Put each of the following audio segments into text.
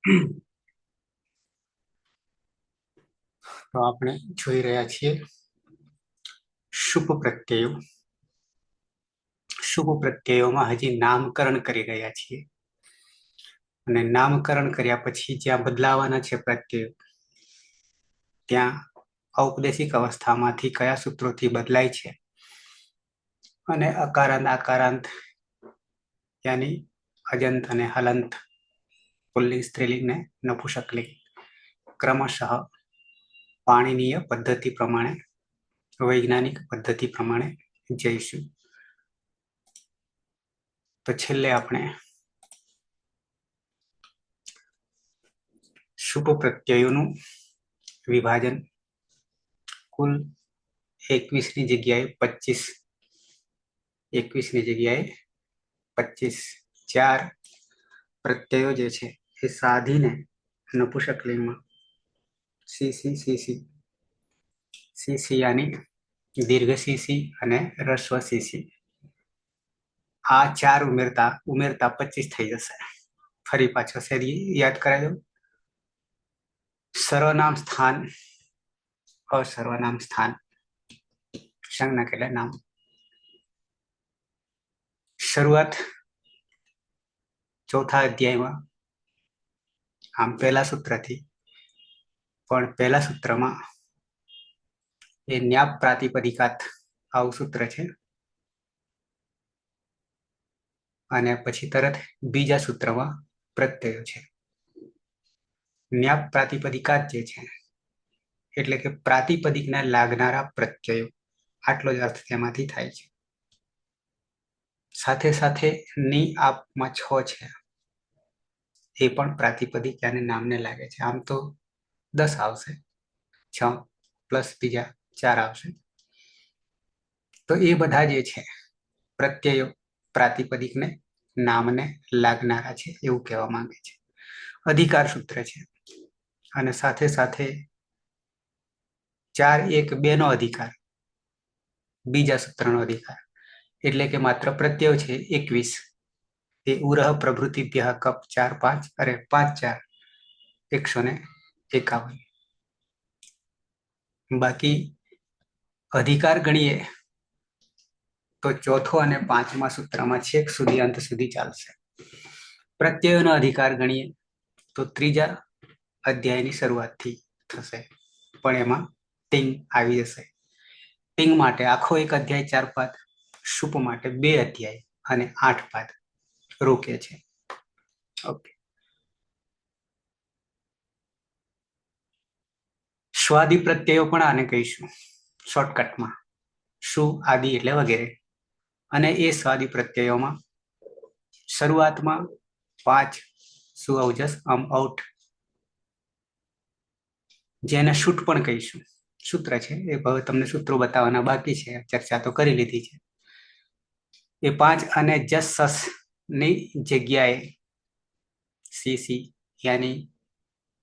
તો આપણે જોઈ રહ્યા છીએ શુભ પ્રત્યયો. શુભ પ્રત્યયોમાં હજી નામકરણ કરી રહ્યા છીએ અને નામકરણ કર્યા પછી જ્યાં બદલાવાના છે પ્રત્યયો ત્યાં ઔપદેશિક અવસ્થામાંથી કયા સૂત્રોથી બદલાય છે અને અકારાંત આકારાંત યાની અજંત અને હલંત પુલ્લિંગ સ્ત્રીલિંગ ને નપુંસકલિંગ ક્રમશઃ પાણીનીય પદ્ધતિ પ્રમાણે વૈજ્ઞાનિક પદ્ધતિ પ્રમાણે જઈશું. તો છેલ્લે આપણે શુભ પ્રત્યયોનું વિભાજન કુલ 21ની જગ્યાએ 25 ચાર પ્રત્યયો જે છે એ સાધીને નપુંસકલિંગમાં સીસી સીસી સીસી યાની દીર્ઘ સીસી અને રસ્વ સીસી આ ચાર ઉમેરતા 25 થઈ જશે. ફરી પાછો શેરી યાદ કરાવી દઉં. સર્વનામ સ્થાન, અસર્વનામ સ્થાન, સંજ્ઞા કેટલા નામ. શરૂઆત ચોથા અધ્યાયમાં આમ પહેલા સૂત્રથી, પણ પહેલા સૂત્રમાં એ ન્યાપ પ્રાતિપદિકાત આવું સૂત્ર છે અને પછી તરત બીજા સૂત્રમાં પ્રત્યયો છે. ન્યાપ પ્રાતિપદિકાત જે છે એટલે કે પ્રાતિપદિકને લાગનારા પ્રત્યયો, આટલો જ અર્થ તેમાંથી થાય છે. સાથે સાથે ની આપમાં 6 છે એ પણ પ્રાતિપદિક અને નામને લાગે છે. આમ તો 10 આવશે, 6 પ્લસ બીજા 4 આવશે. તો એ બધા જે છે પ્રત્યયો પ્રાતિપદિકને નામને લાગનારા છે એવું કહેવા માંગે છે. અધિકાર સૂત્ર છે અને સાથે સાથે 4 1 2 નો અધિકાર, બીજા સૂત્રનો અધિકાર, એટલે કે માત્ર પ્રત્યયો છે 21. એ ઉરહ પ્રભૃતિભ્ય કપ 4 5 અરે 5 4 151. બાકી અધિકાર ગણીએ તો ચોથો અને પાંચમા સૂત્રમાં છેક સુધી અંત સુધી ચાલશે. પ્રત્યયોનો અધિકાર ગણીએ તો ત્રીજા અધ્યાયની શરૂઆતથી થશે, પણ એમાં ટિંગ આવી જશે. ટિંગ માટે આખો એક અધ્યાય 4 પાદ, શુપ માટે 2 અધ્યાય અને 8 પાદ રોકે છે. ઓકે. સ્વાદિ પ્રત્યયો પણ આને કહીશું શોર્ટકટમાં. શું આદિ એટલે વગેરે. અને એ સ્વાદિ પ્રત્યયોમાં શરૂઆતમાં 5 સુ અવજસ અમ ઔઠ, જેને શૂટ પણ કહીશું. સૂત્ર છે એ હવે તમને સૂત્રો બતાવવાના બાકી છે, ચર્ચા તો કરી લીધી છે. એ 5 અને જસ સસ ની જગ્યાએ સીસી યાની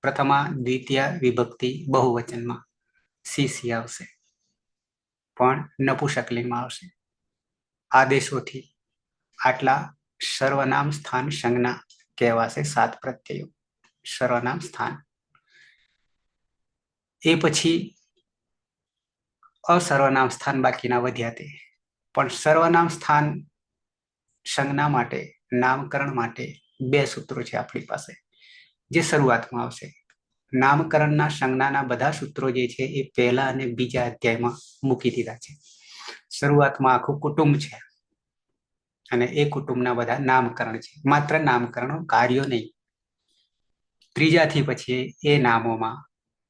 પ્રથમા દ્વિતીય વિભક્તિ બહુવચનમાં સીસી આવશે, પણ નપુંસકલિંગમાં આવશે. આદેશોથી આટલા સર્વનામ સ્થાન સંજ્ઞા કહેવાશે. 7 પ્રત્યયો સર્વનામ સ્થાન. એ પછી અસર્વનામ સ્થાન બાકીના વધ્યા તે, પણ સર્વનામ સ્થાન સંજ્ઞા માટે, નામકરણ માટે 2 સૂત્રો છે આપણી પાસે જે શરૂઆતમાં આવશે. નામકરણના સંજ્ઞાના બધા સૂત્રો જે છે એ પહેલા અને બીજા અધ્યાયમાં મૂકી દીધા છે. શરૂઆતમાં આખું કુટુંબ છે અને એ કુટુંબના બધા નામકરણ છે, માત્ર નામકરણો, કાર્યો નહીં. ત્રીજાથી પછી એ નામોમાં,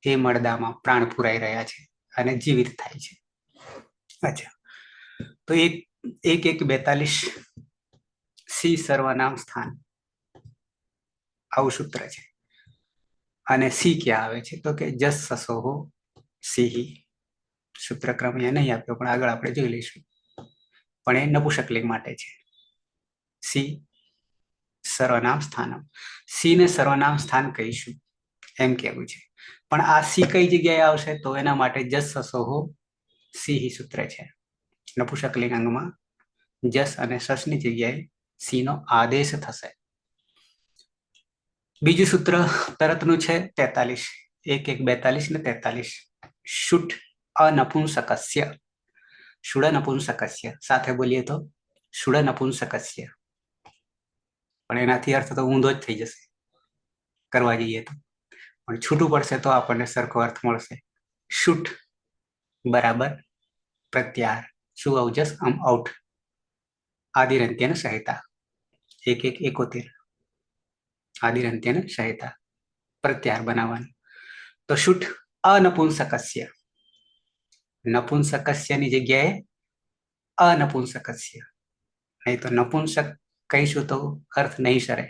એ મળદામાં પ્રાણ પુરાઈ રહ્યા છે અને જીવિત થાય છે. અચ્છા, તો એક 42 સી સર્વનામ સ્થાન આવું સૂત્ર છે. અને સી ક્યાં આવે છે તો કે જસ સસોહો સિંહી. સૂત્રક્રમ અહીંયા નહીં આપ્યો, પણ આગળ આપણે જોઈ લઈશું. પણ એ નપુંસકલિંગ માટે છે. સી સર્વનામ સ્થાનમ. સી ને સર્વનામ સ્થાન કહીશું એમ કેવું છે. પણ આ સી કઈ જગ્યાએ આવશે તો એના માટે જસ સસોહો સિંહી સૂત્ર છે. નપુંસકલિંગ અંગમાં જસ અને સસની જગ્યાએ સી નો આદેશ થશે. બીજું સૂત્ર તરતનું છે 43. 1 1 42 ને 43. શુઠ અનપુંસકસ્ય. શુડ નપુંસકસ્ય સાથે બોલીએ તો શુડ નપુંસકસ્ય, પણ એનાથી અર્થ તો ઊંધો જ થઈ જશે કરવા જઈએ તો, પણ છૂટું પડશે તો આપણને સરખો અર્થ મળશે. શુઠ બરાબર પ્રત્યાર, શું અવજસ આમ આઉટ, આદિરંત્યન સહિતા. 1 1 71. આદિરંત્યન સહિતા પ્રત્યાર બનાવવાનું. તો શુઠ અનપુંસકસ્ય, નપુંસકસ્યની જગ્યાએ અનપુંસકસ્ય, નહીં તો નપુંસક કહીશું તો અર્થ નહીં સરે.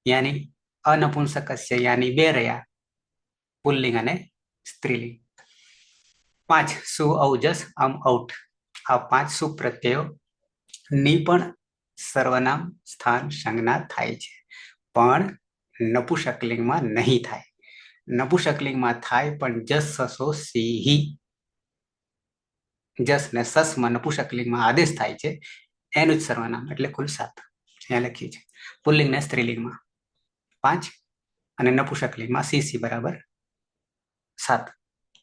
યાની અનપુંસકસ્ય યાની બે રહ્યા, પુલ્લિંગ અને સ્ત્રીલિંગ. 5 સુ અવજસ આમ આઉટ, આ 5 સુપ્રત્યયો ની પણ સર્વનામ સ્થાન સંજ્ઞા થાય છે, પણ નપુંસકલિંગમાં નહીં થાય. નપુંસકલિંગમાં થાય પણ જસ સસો સિંહી, જસ ને સસમાં નપુંસકલિંગમાં આદેશ થાય છે, એનું જ સર્વનામ, એટલે કુલ 7 અહીંયા લખ્યું છે. પુલ્લિંગ ને સ્ત્રીલિંગમાં 5 અને નપુંસકલિંગમાં સીસી બરાબર 7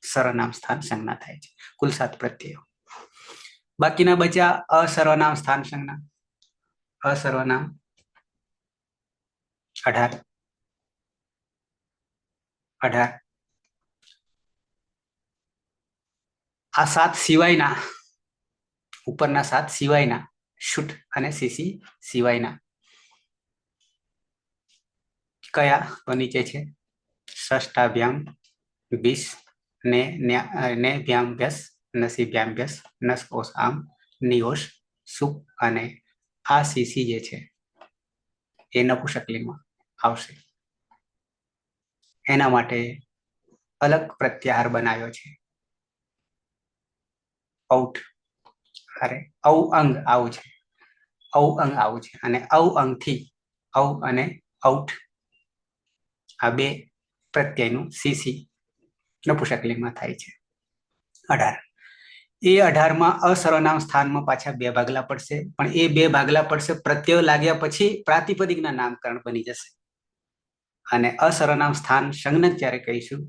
સર્વનામ સ્થાન સંજ્ઞા થાય છે, કુલ 7 પ્રત્યયો. બાકીના બચ્યા અસર્વનામ સ્થાન સંજ્ઞા. અસર્વનામ 18. આ 7 સિવાયના, ઉપરના 7 સિવાયના, શુઠ અને સીસી સિવાયના કયા તો નીચે છે. ષષ્ટાભ્યામ 20 ને ભ્યામ્ભ્યસ નસી ભ્યામ્ભ્યસ નસ ઓસ આમ નિઓશ સુપ, અને આ સીસી જે છે એ નપુંસકલિંગમાં આવશે. એના માટે અલગ પ્રત્યાહાર બનાવ્યો છે. ઔઠ, અરે ઔ અંગ આવું છે, ઔ અંગ આવું છે, અને ઔ અંગથી ઔ અને ઔઠ આ બે પ્રત્યયનું સીસી નપુંસકલિંગમાં થાય છે. 18. એ 18માં અસર્વનામ સ્થાનમાં પાછા 2 ભાગલા પડશે, પણ એ 2 ભાગલા પડશે પ્રત્યય લાગ્યા પછી પ્રાતિપદિકના નામકરણ બની જશે. અને અસર્વનામ સ્થાન સંજ્ઞક જ્યારે કહીશું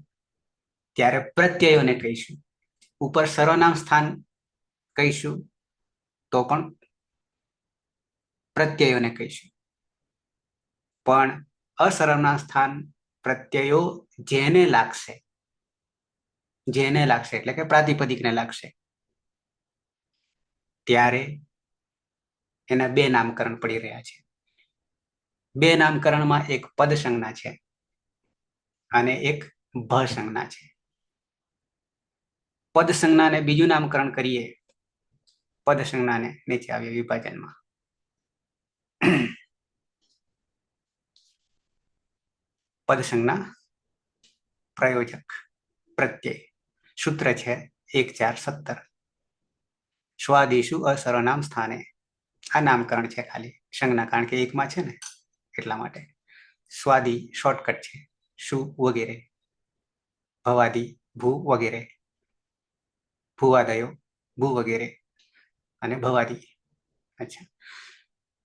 ત્યારે પ્રત્યયોને કહીશું. ઉપર સર્વનામ સ્થાન કહીશું તો પણ પ્રત્યયોને કહીશું, પણ અસર્વનામ સ્થાન પ્રત્યયો જેને લાગશે એટલે કે પ્રાતિપદિકને લાગશે ત્યારે એના 2 નામકરણ પડી રહ્યા છે. 2 નામકરણમાં એક પદ સંજ્ઞા છે અને એક ભ સંજ્ઞા છે. પદ સંજ્ઞાને બીજું નામકરણ કરીએ, પદ સંજ્ઞાને નીચે આવે વિભાજનમાં. પદ સંજ્ઞા પ્રયોજક પ્રત્યય સૂત્ર છે 1 4 17. સ્વાદિશુ અસર્વનામ સ્થાને, આ નામકરણ છે ખાલી સંજ્ઞા, કારણ કે એકમાં છે ને એટલા માટે. સ્વાદી શોર્ટકટ છે, શું વગેરે, ભવાદી ભૂ વગેરે, ભૂવાદયો ભૂ વગેરે, અને ભવાદી. અચ્છા,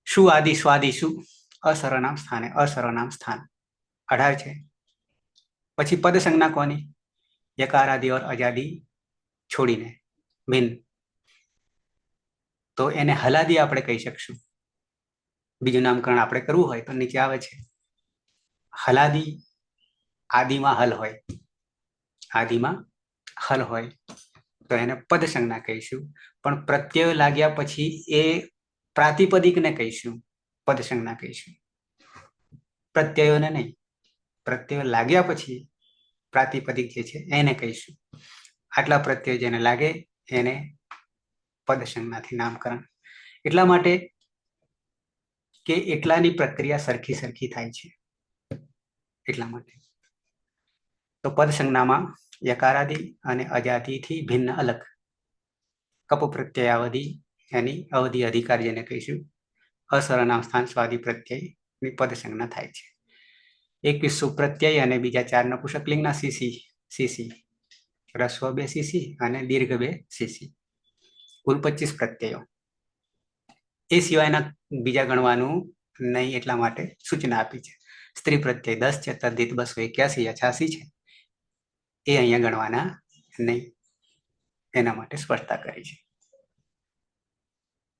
શું આદિ સ્વાદી શું અસર્વનામ સ્થાને, અસર્વનામ સ્થાન 18 છે. પછી પદ સંજ્ઞા કોની, યકારાદિ ઓર અજાદી છોડીને ભિન્ન, તો એને હલાદી આપણે કહી શકશું. બીજું નામકરણ આપણે કરવું હોય તો નીચે આવે છે. હલાદી આદિમાં હલ હોય, આદિમાં હલ હોય તો એને પદ સંજ્ઞા કહીશું, પણ પ્રત્યય લાગ્યા પછી એ પ્રાતિપદિકને કહીશું, પદ સંજ્ઞા કહીશું, પ્રત્યયોને નહીં. પ્રત્યય લાગ્યા પછી પ્રાતિપદિક જે છે એને કહીશું. આટલા પ્રત્યય જેને લાગે એને પદ સંજ્ઞાથી નામકરણ. એટલા માટે કે એટલાની પ્રક્રિયા સરખી થાય છે, એટલા માટે. તો પદ સંજ્ઞામાં યકારાદિ અને અજાદિથી ભિન્ન અલગ કપ પ્રત્યયાવધિ એની અવધિ અધિકાર જેને કહીશું, અસર્વનામ સ્થાન સ્વાદિ પ્રત્યયની પદ સંજ્ઞા થાય છે. 21 સુપ્રત્યય અને બીજા 4 નપુંસકલિંગના સીસી રસ્વ 2 સીસી અને દીર્ઘ 2 સીસી, કુલ 25 પ્રત્યયો. એ સિવાયના બીજા ગણવાનું નહીં, એટલા માટે સૂચના આપી છે. સ્ત્રી પ્રત્યય 10 છે, તદ્ધિત 281 યા 86 છે, એ અહીંયા ગણવાના નહીં. એના માટે સ્પષ્ટતા કરી છે.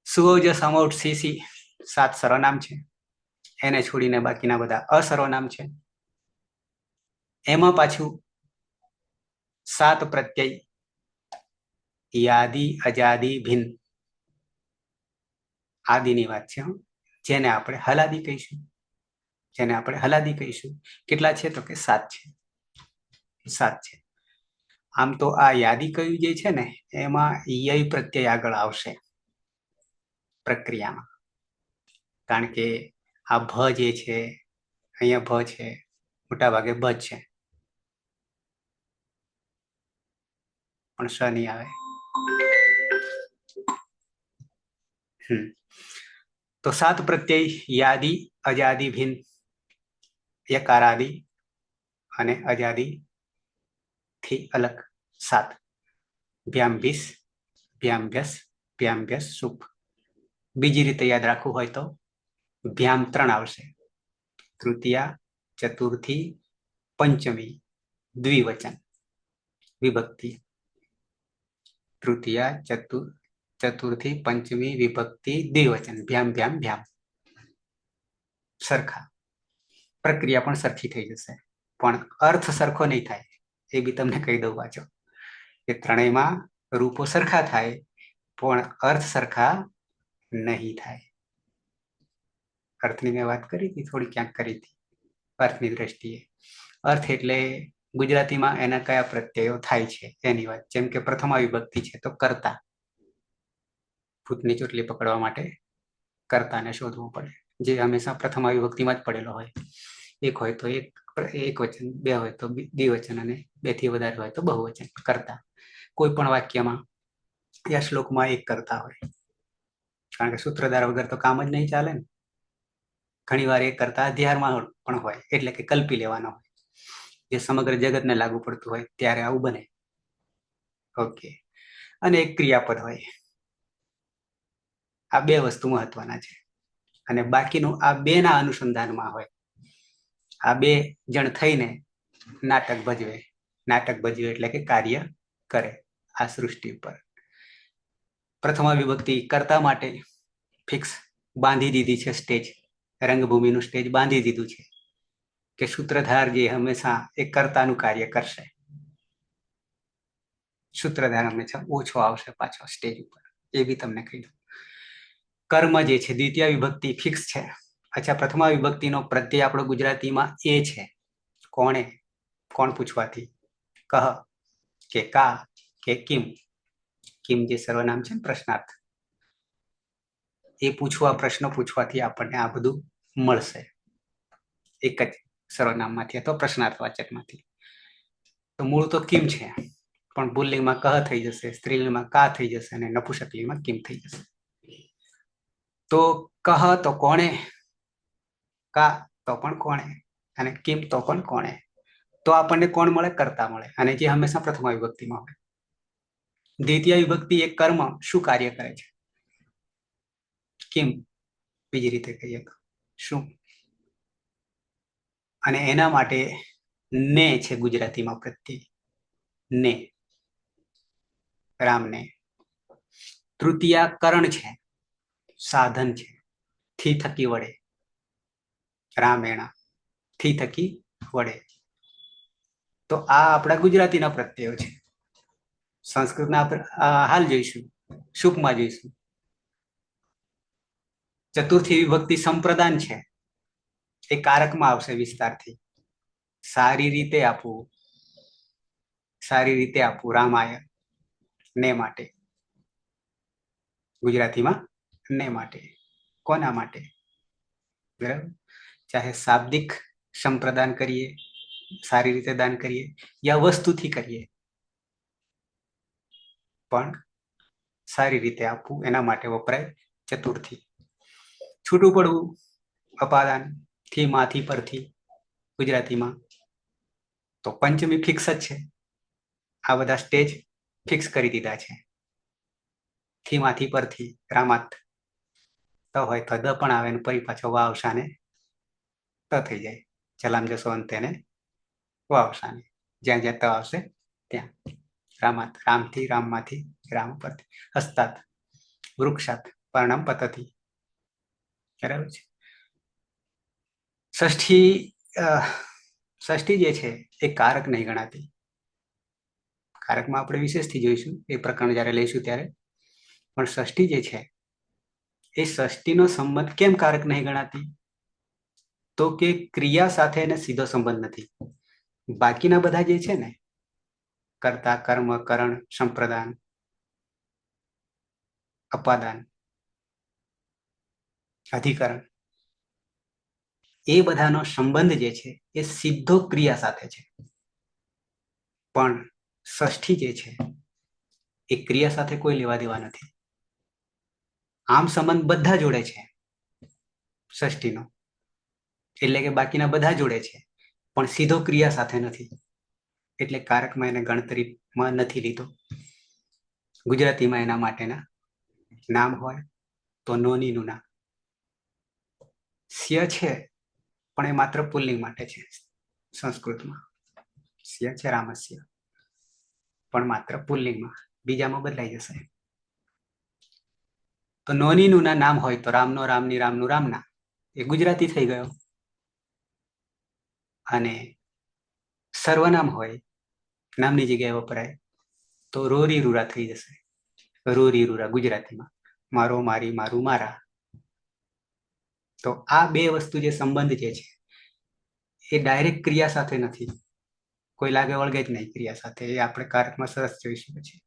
સુઓજ સમૌટ સીસી 7 સર્વનામ છે, એને છોડીને બાકીના બધા અસર્વનામ છે. એમાં પાછું 7 પ્રત્યય યાદી, અજાદી, ભિન્ન આદિની વાત છે, જેને આપણે હલાદી કહીશું. કેટલા છે? તો કે 7 છે. 7 છે. આમ તો આ યાદી કયું જે છે ને, એમાં યય પ્રત્યય આગળ આવશે પ્રક્રિયામાં, કારણ કે આ ભ જે છે, અહીંયા ભ છે, મોટા ભાગે ભ છે, પણ સ નહીં આવે. તો 7 પ્રત્યય યાદી, અજાદી, ભિન્ન, યકારાદિ અને અજાદી થી અલગ 7. ભ્યામ-ભીસ, ભ્યામ-ભ્યસ, ભ્યામ-ભ્યસ, સુપ. બીજી રીતે યાદ રાખવું હોય તો ભ્યામ 3 આવશે: તૃતીયા, ચતુર્થી, પંચમી, દ્વિવચન વિભક્તિ. તૃતીયા, ચતુર્થી, પંચમી વિભક્તિ દ્વિવચન. ભ્યામ ભ્યામ ભ્યામ સરખા. પ્રક્રિયા પણ સરખી થઈ જશે, પણ અર્થ સરખો નહીં થાય. એ બી તમને કહી દઉં વાંચો, કે ત્રણેયમાં રૂપો સરખા થાય, પણ અર્થ સરખા નહીં થાય. અર્થની મેં વાત કરી હતી, થોડી ક્યાંક કરી હતી. અર્થની દ્રષ્ટિએ અર્થ એટલે ગુજરાતીમાં એના કયા પ્રત્યયો થાય છે એની વાત. જેમ કે પ્રથમા વિભક્તિ છે તો કર્તા, ભૂતની ચોટલી પકડવા માટે કર્તાને શોધવું પડે, જે હંમેશા પ્રથમા વિભક્તિમાં જ પડેલો હોય. એક હોય તો એક વચન, બે હોય તો દ્વિવચન, અને 2 થી વધારે હોય તો બહુવચન. કર્તા કોઈ પણ વાક્યમાં યા શ્લોકમાં એક કર્તા હોય, કારણ કે સૂત્રધાર વગર તો કામ જ નહીં ચાલે ને. ઘણી વાર એક કરતા અધ્યારમાં પણ હોય, એટલે કે કલ્પી લેવાનો હોય, જે સમગ્ર જગતને લાગુ પડતું હોય ત્યારે આવું બને. ઓકે. અને એક ક્રિયાપદ હોય. આ 2 વસ્તુ મહત્વના છે, અને બાકીનું આ 2 ના અનુસંધાનમાં હોય. આ 2 જણ થઈને નાટક ભજવે. નાટક ભજવે એટલે કે કાર્ય કરે આ સૃષ્ટિ પર. પ્રથમા વિભક્તિ કર્તા માટે ફિક્સ બાંધી દીધી છે સ્ટેજ, રંગભૂમિનું સ્ટેજ બાંધી દીધું છે, કે સૂત્રધાર જે હંમેશા એ કર્તાનું કાર્ય કરશે. સૂત્રધાર હંમેશા ઓછો આવશે પાછો સ્ટેજ ઉપર, એ બી તમને કહી દઉં. કર્મ જે છે દ્વિતીય વિભક્તિ ફિક્સ છે. અચ્છા, પ્રથમા વિભક્તિનો પ્રત્યય આપણો ગુજરાતીમાં એ છે. કોણે? કોણ પૂછવાથી? કહ કે કા કે કિમ. કિમ જે સર્વનામ છે ને, પ્રશ્નાર્થ, એ પ્રશ્ન પૂછવાથી આપણને આ બધું મળશે. એક જ સર્વનામમાંથી અથવા પ્રશ્નાર્થવાચકમાંથી. તો મૂળ તો કિમ છે, પણ પુલ્લિંગમાં કહ થઈ જશે, સ્ત્રીલિંગમાં કા થઈ જશે, અને નપુંસકલિંગમાં કિમ થઈ જશે. તો કહ તો કોણે, કા તો પણ કોણે, અને કિમ તો પણ કોણે. તો આપણને કોણ મળે? કર્તા મળે, અને જે હંમેશા પ્રથમા વિભક્તિમાં હોય. દ્વિતીય વિભક્તિ એક કર્મ શું કાર્ય કરે છે? કિમ. બીજી રીતે કહીએ તો શું. અને એના માટે ને છે ગુજરાતીમાં પ્રત્યય. ને, રામને. તૃતીયા કરણ છે, સાધન છે, થી થકી વડે. રામેણા, થી થકી વડે. તો આ આપણા ગુજરાતીના પ્રત્યયો છે. સંસ્કૃતના હાલ જોઈશું, શુકમાં જોઈશું. ચતુર્થી વિભક્તિ સંપ્રદાન છે, એ કારકમાં આવશે વિસ્તારથી. સારી રીતે આપવું, સારી રીતે આપવું, રામાય. ને માટે, ગુજરાતીમાં ને માટે. કોના માટે? બરાબર. ચાહે શાબ્દિક સંપ્રદાન કરીએ, સારી રીતે દાન કરીએ, યા વસ્તુથી કરીએ, પણ સારી રીતે આપવું એના માટે વપરાય ચતુર્થી. છૂટું પડવું, અપાદાન, થી, માંથી, પરથી, ગુજરાતીમાં. તો પંચમી ફિક્સ જ છે. આ બધા સ્ટેજ ફિક્સ કરી દીધા છે. થી, માંથી, પરથી, રામાત તો હોય તો દ પણ આવે, ને ફરી પાછો વા આવશાને ત થઈ જાય. જલામ જશો અંતે ને વાવસાને, જ્યાં જ્યાં ત આવશે ત્યાં. રામાત રામથી, રામમાંથી, રામ પરથી. હસ્તાત વૃક્ષાત, પર્ણમ પતતી. બરાબર છે. ષષ્ઠી જે છે એ કારક નહીં ગણાતી. કારકમાં આપણે વિશેષથી જોઈશું, એ પ્રકરણ જયારે લઈશું ત્યારે. પણ ષષ્ઠી જે છે એ ષષ્ઠીનો સંબંધ કેમ કારક નહીં ગણાતી? તો કે ક્રિયા સાથે એને સીધો સંબંધ નથી. બાકીના બધા જે છે ને, કર્તા, કર્મ, કરણ, સંપ્રદાન, અપાદાન, અધિકરણ, એ બધાનો સંબંધ જે છે એ સીધો ક્રિયા સાથે છે. પણ ષષ્ઠી જે છે એ ક્રિયા સાથે કોઈ લેવા દેવા નથી. આમ સંબંધ બધા જોડે છે ષષ્ઠીનો, એટલે કે બાકીના બધા જોડે છે, પણ સીધો ક્રિયા સાથે નથી. એટલે કારકમાં એને ગણતરીમાં નથી લીધો. ગુજરાતીમાં એના માટેના નામ હોય તો નોનીનું નામ. સ્ય છે પણ એ માત્ર પુલ્લિંગ માટે છે. સંસ્કૃતમાં સ્ય છે રામસ્ય, પણ માત્ર પુલ્લિંગમાં, બીજામાં બદલાઈ જશે. તો નોનીનું નામ હોય તો રામનો, રામની, રામનું, રામના, એ ગુજરાતી થઈ ગયો. અને સર્વનામ હોય, નામની જગ્યાએ વપરાય, તો રોરી રૂરા થઈ જશે. રોરી રૂરા ગુજરાતીમાં, મારો, મારી, મારું, મારા. તો આ બે વસ્તુ જે સંબંધ જે છે એ ડાયરેક્ટ ક્રિયા સાથે નથી. કોઈ લાગે વળગે જ નહીં ક્રિયા સાથે. એ આપણે કારકમાં સરસ જોઈશું પછી,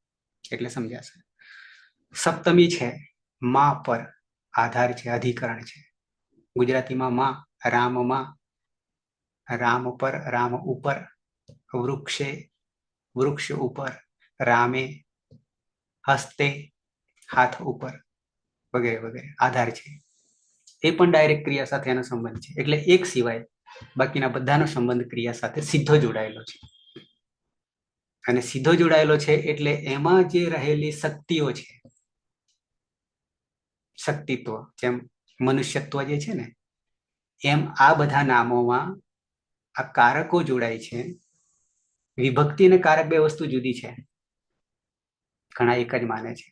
એટલે સમજાશે. સપ્તમી છે માં પર આધાર છે, અધિકરણ છે. ગુજરાતીમાં માં, રામમાં, રામ પર, રામ ઉપર, વૃક્ષે, વૃક્ષ ઉપર, રામે, હસ્તે, હાથ ઉપર, વગેરે વગેરે આધાર છે. એ પણ ડાયરેક્ટ ક્રિયા સાથે એનો સંબંધ છે. એટલે એક સિવાય બાકીના બધાનો સંબંધ ક્રિયા સાથે સીધો જોડાયેલો છે. અને સીધો જોડાયેલો છે એટલે એમાં જે રહેલી શક્તિઓ છે, શક્તિત્વ, જેમ મનુષ્યત્વ જે છે ને, એમ આ બધા નામોમાં આ કારકો જોડાય છે. વિભક્તિ અને કારક બે વસ્તુ જુદી છે. ઘણા એક જ માને છે.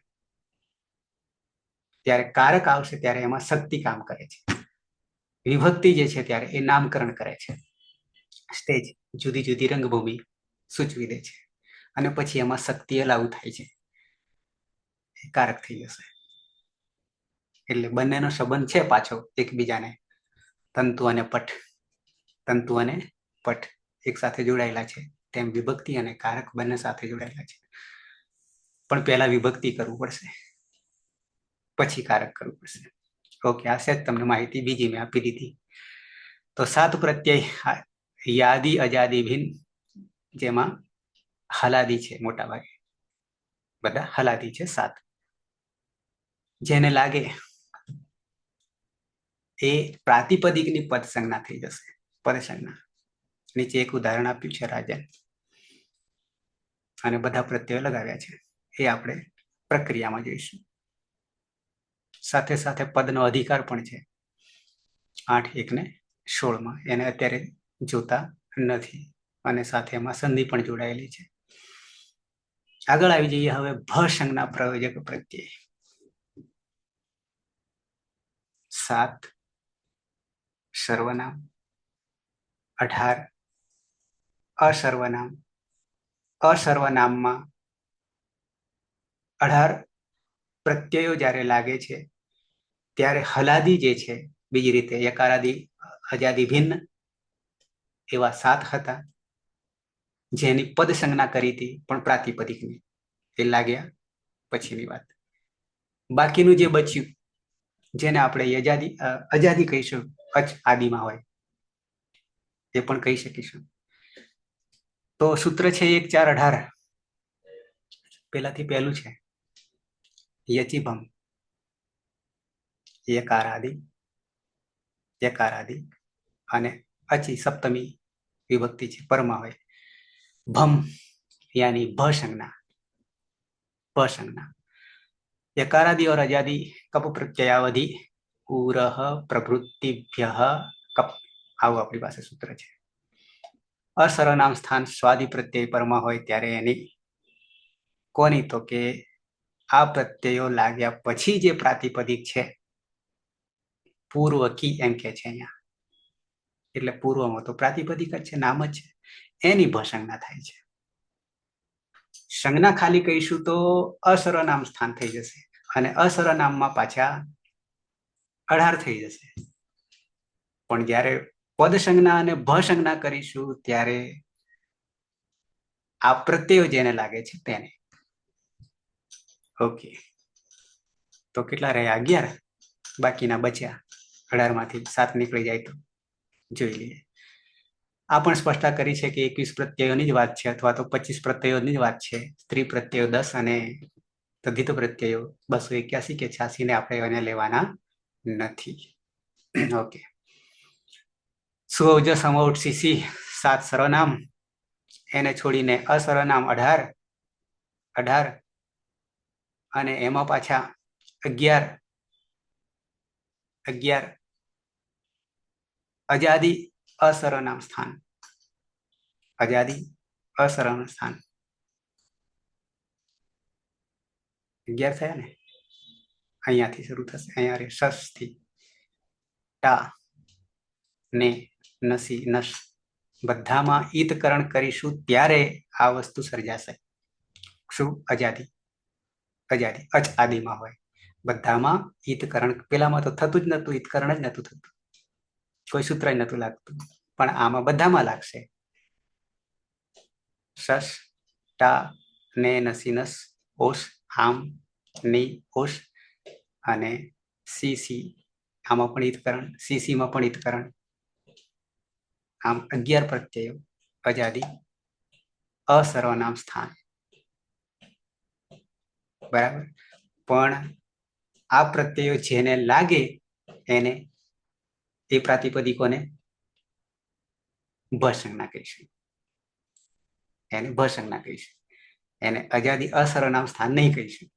ત્યારે કારક આવશે ત્યારે એમાં શક્તિ કામ કરે છે. વિભક્તિ જે છે ત્યારે એ નામકરણ કરે છે. સ્ટેજ, જુદી જુદી રંગભૂમિ સૂચવી દે છે. અને પછી એમાં શક્તિ લાગુ થાય છે, એ કારક થઈ જશે. એટલે બંનેનો સંબંધ છે પાછો એકબીજાને. તંતુ અને પટ, તંતુ અને પટ એક સાથે જોડાયેલા છે. તેમ વિભક્તિ અને કારક બંને સાથે જોડાયેલા છે. પણ પહેલા વિભક્તિ કરવું પડશે, પછી કારક કરવું પડશે. ઓકે, આ સેજ તમને માહિતી બીજી મેં આપી દીધી. તો સાત પ્રત્યય યાદી, અજાદી, ભિન્ન, જેમાં હલાદી છે, મોટા ભાગે બધા હલાદી છે. સાત જેને લાગે એ પ્રાતિપદિકની પદ સંજ્ઞા થઈ જશે. પદ સંજ્ઞા નીચે એક ઉદાહરણ આપ્યું છે, રાજન. અને બધા પ્રત્યયો લગાવ્યા છે. એ આપણે પ્રક્રિયામાં જોઈશું. સાથે સાથે પદનો અધિકાર પણ છે 8, 1 ને 16માં. એને અત્યારે જોતા નથી. અને સાથે એમાં સંધિ પણ જોડાયેલી છે. આગળ આવી જઈએ હવે ભ સંજ્ઞા પ્રયોજક પ્રત્યય. 7 સર્વનામ, 18 અસર્વનામ. અસર્વનામમાં 18 પ્રત્યયો જ્યારે લાગે છે ત્યારે હલાદી જે છે, બીજી રીતે યકારાદી, અજાદી, ભિન્ન, એવા 7 હતા, જેની પદ સંજ્ઞા કરી હતી પણ પ્રાતિપદિકની. એ લાગ્યા પછીની વાત. બાકીનું જે બચ્યું, જેને આપણે યજાદી, અજાદી કહીશું, અચ આદિમાં હોય, એ પણ કહી શકીશું. તો સૂત્ર છે 1, 4, 18. પેલાથી પહેલું છે યચિભમ, યકારાદિ, યકારાદિ, અને અચી સપ્તમી વિભક્તિ છે, પરમાં હોય. ભમ यानी भ संज्ञा, भ संज्ञा. यकारादि और अजादि कप प्रत्ययावधि उरह प्रभृतिभ्यः कप આવું આપણી પાસે સૂત્ર છે. અસર્વનામ સ્થાન સ્વાદી પ્રત્યય પરમાં હોય ત્યારે એની કોની, તો કે આ પ્રત્યયો લાગ્યા પછી જે પ્રાતિપદિક છે પૂર્વકી એમ કે છે અહીંયા, એટલે પૂર્વમાં તો પ્રાતિપદિક જ છે, નામ જ છે, એની ભસંજ્ઞા થાય છે. સંજ્ઞા ખાલી કહીશું તો અસર્વનામ સ્થાન થઈ જશે, અને અસર્વનામમાં પાછા અઢાર થઈ જશે. પણ જ્યારે પદ સંજ્ઞા અને ભસંજ્ઞા કરીશું ત્યારે આ પ્રત્યયો જેને લાગે છે તેને. ઓકે, તો કેટલા રહ્યા? 11. બાકીના બચ્યા 18 માંથી 7 નીકળી જાય તો જોઈ લઈએ. આ પણ સ્પષ્ટતા કરી છે કે 21 પ્રત્યયોની જ વાત છે, અથવા તો 25 પ્રત્યયોની જ વાત છે. સ્ત્રી પ્રત્યયો 10 અને તદ્ધિત પ્રત્યયો 281 કે 86 ને આપણે એને લેવાના નથી. ઓકે, સુઅવજ સમૌટ સીસી 7 સર્વનામ, એને છોડીને અસર્વનામ 18 અને એમાં પાછા 11 અજાદી અસર્વનામ સ્થાન, અજાદી અસર્વનામ સ્થાન 11 થયા ને. અહીંયાથી શરૂ થશે, અહીંયા રે સસ થી ટા ને નસી નસ, બધામાં ઈતકરણ કરીશું ત્યારે આ વસ્તુ સર્જાશે. શું? અજાદી. અજાદી અચ આદિમાં હોય, બધામાં ઈતકરણ. પેલામાં તો થતું જ નતું, ઈતકરણ જ નતું થતું, કોઈ સૂત્ર જ નતું લાગતું, પણ આમાં બધામાં લાગશે. સસ ટા ને નસી નસ ઓસ આમ ની ઓસ, અને સી આમાં પણ ઈતકરણ, સીમાં પણ ઈતકરણ. આમ 11 પ્રત્યયો અજાદી અસર્વનામ સ્થાન. બરાબર. પણ આ પ્રત્યયો જેને લાગે એને એ પ્રાતિપદિકોને ભસંજ્ઞા કહીશું, એને ભસંજ્ઞા કહીશું, એને અજાદી અસર્વનામ સ્થાન નહીં કહીશું.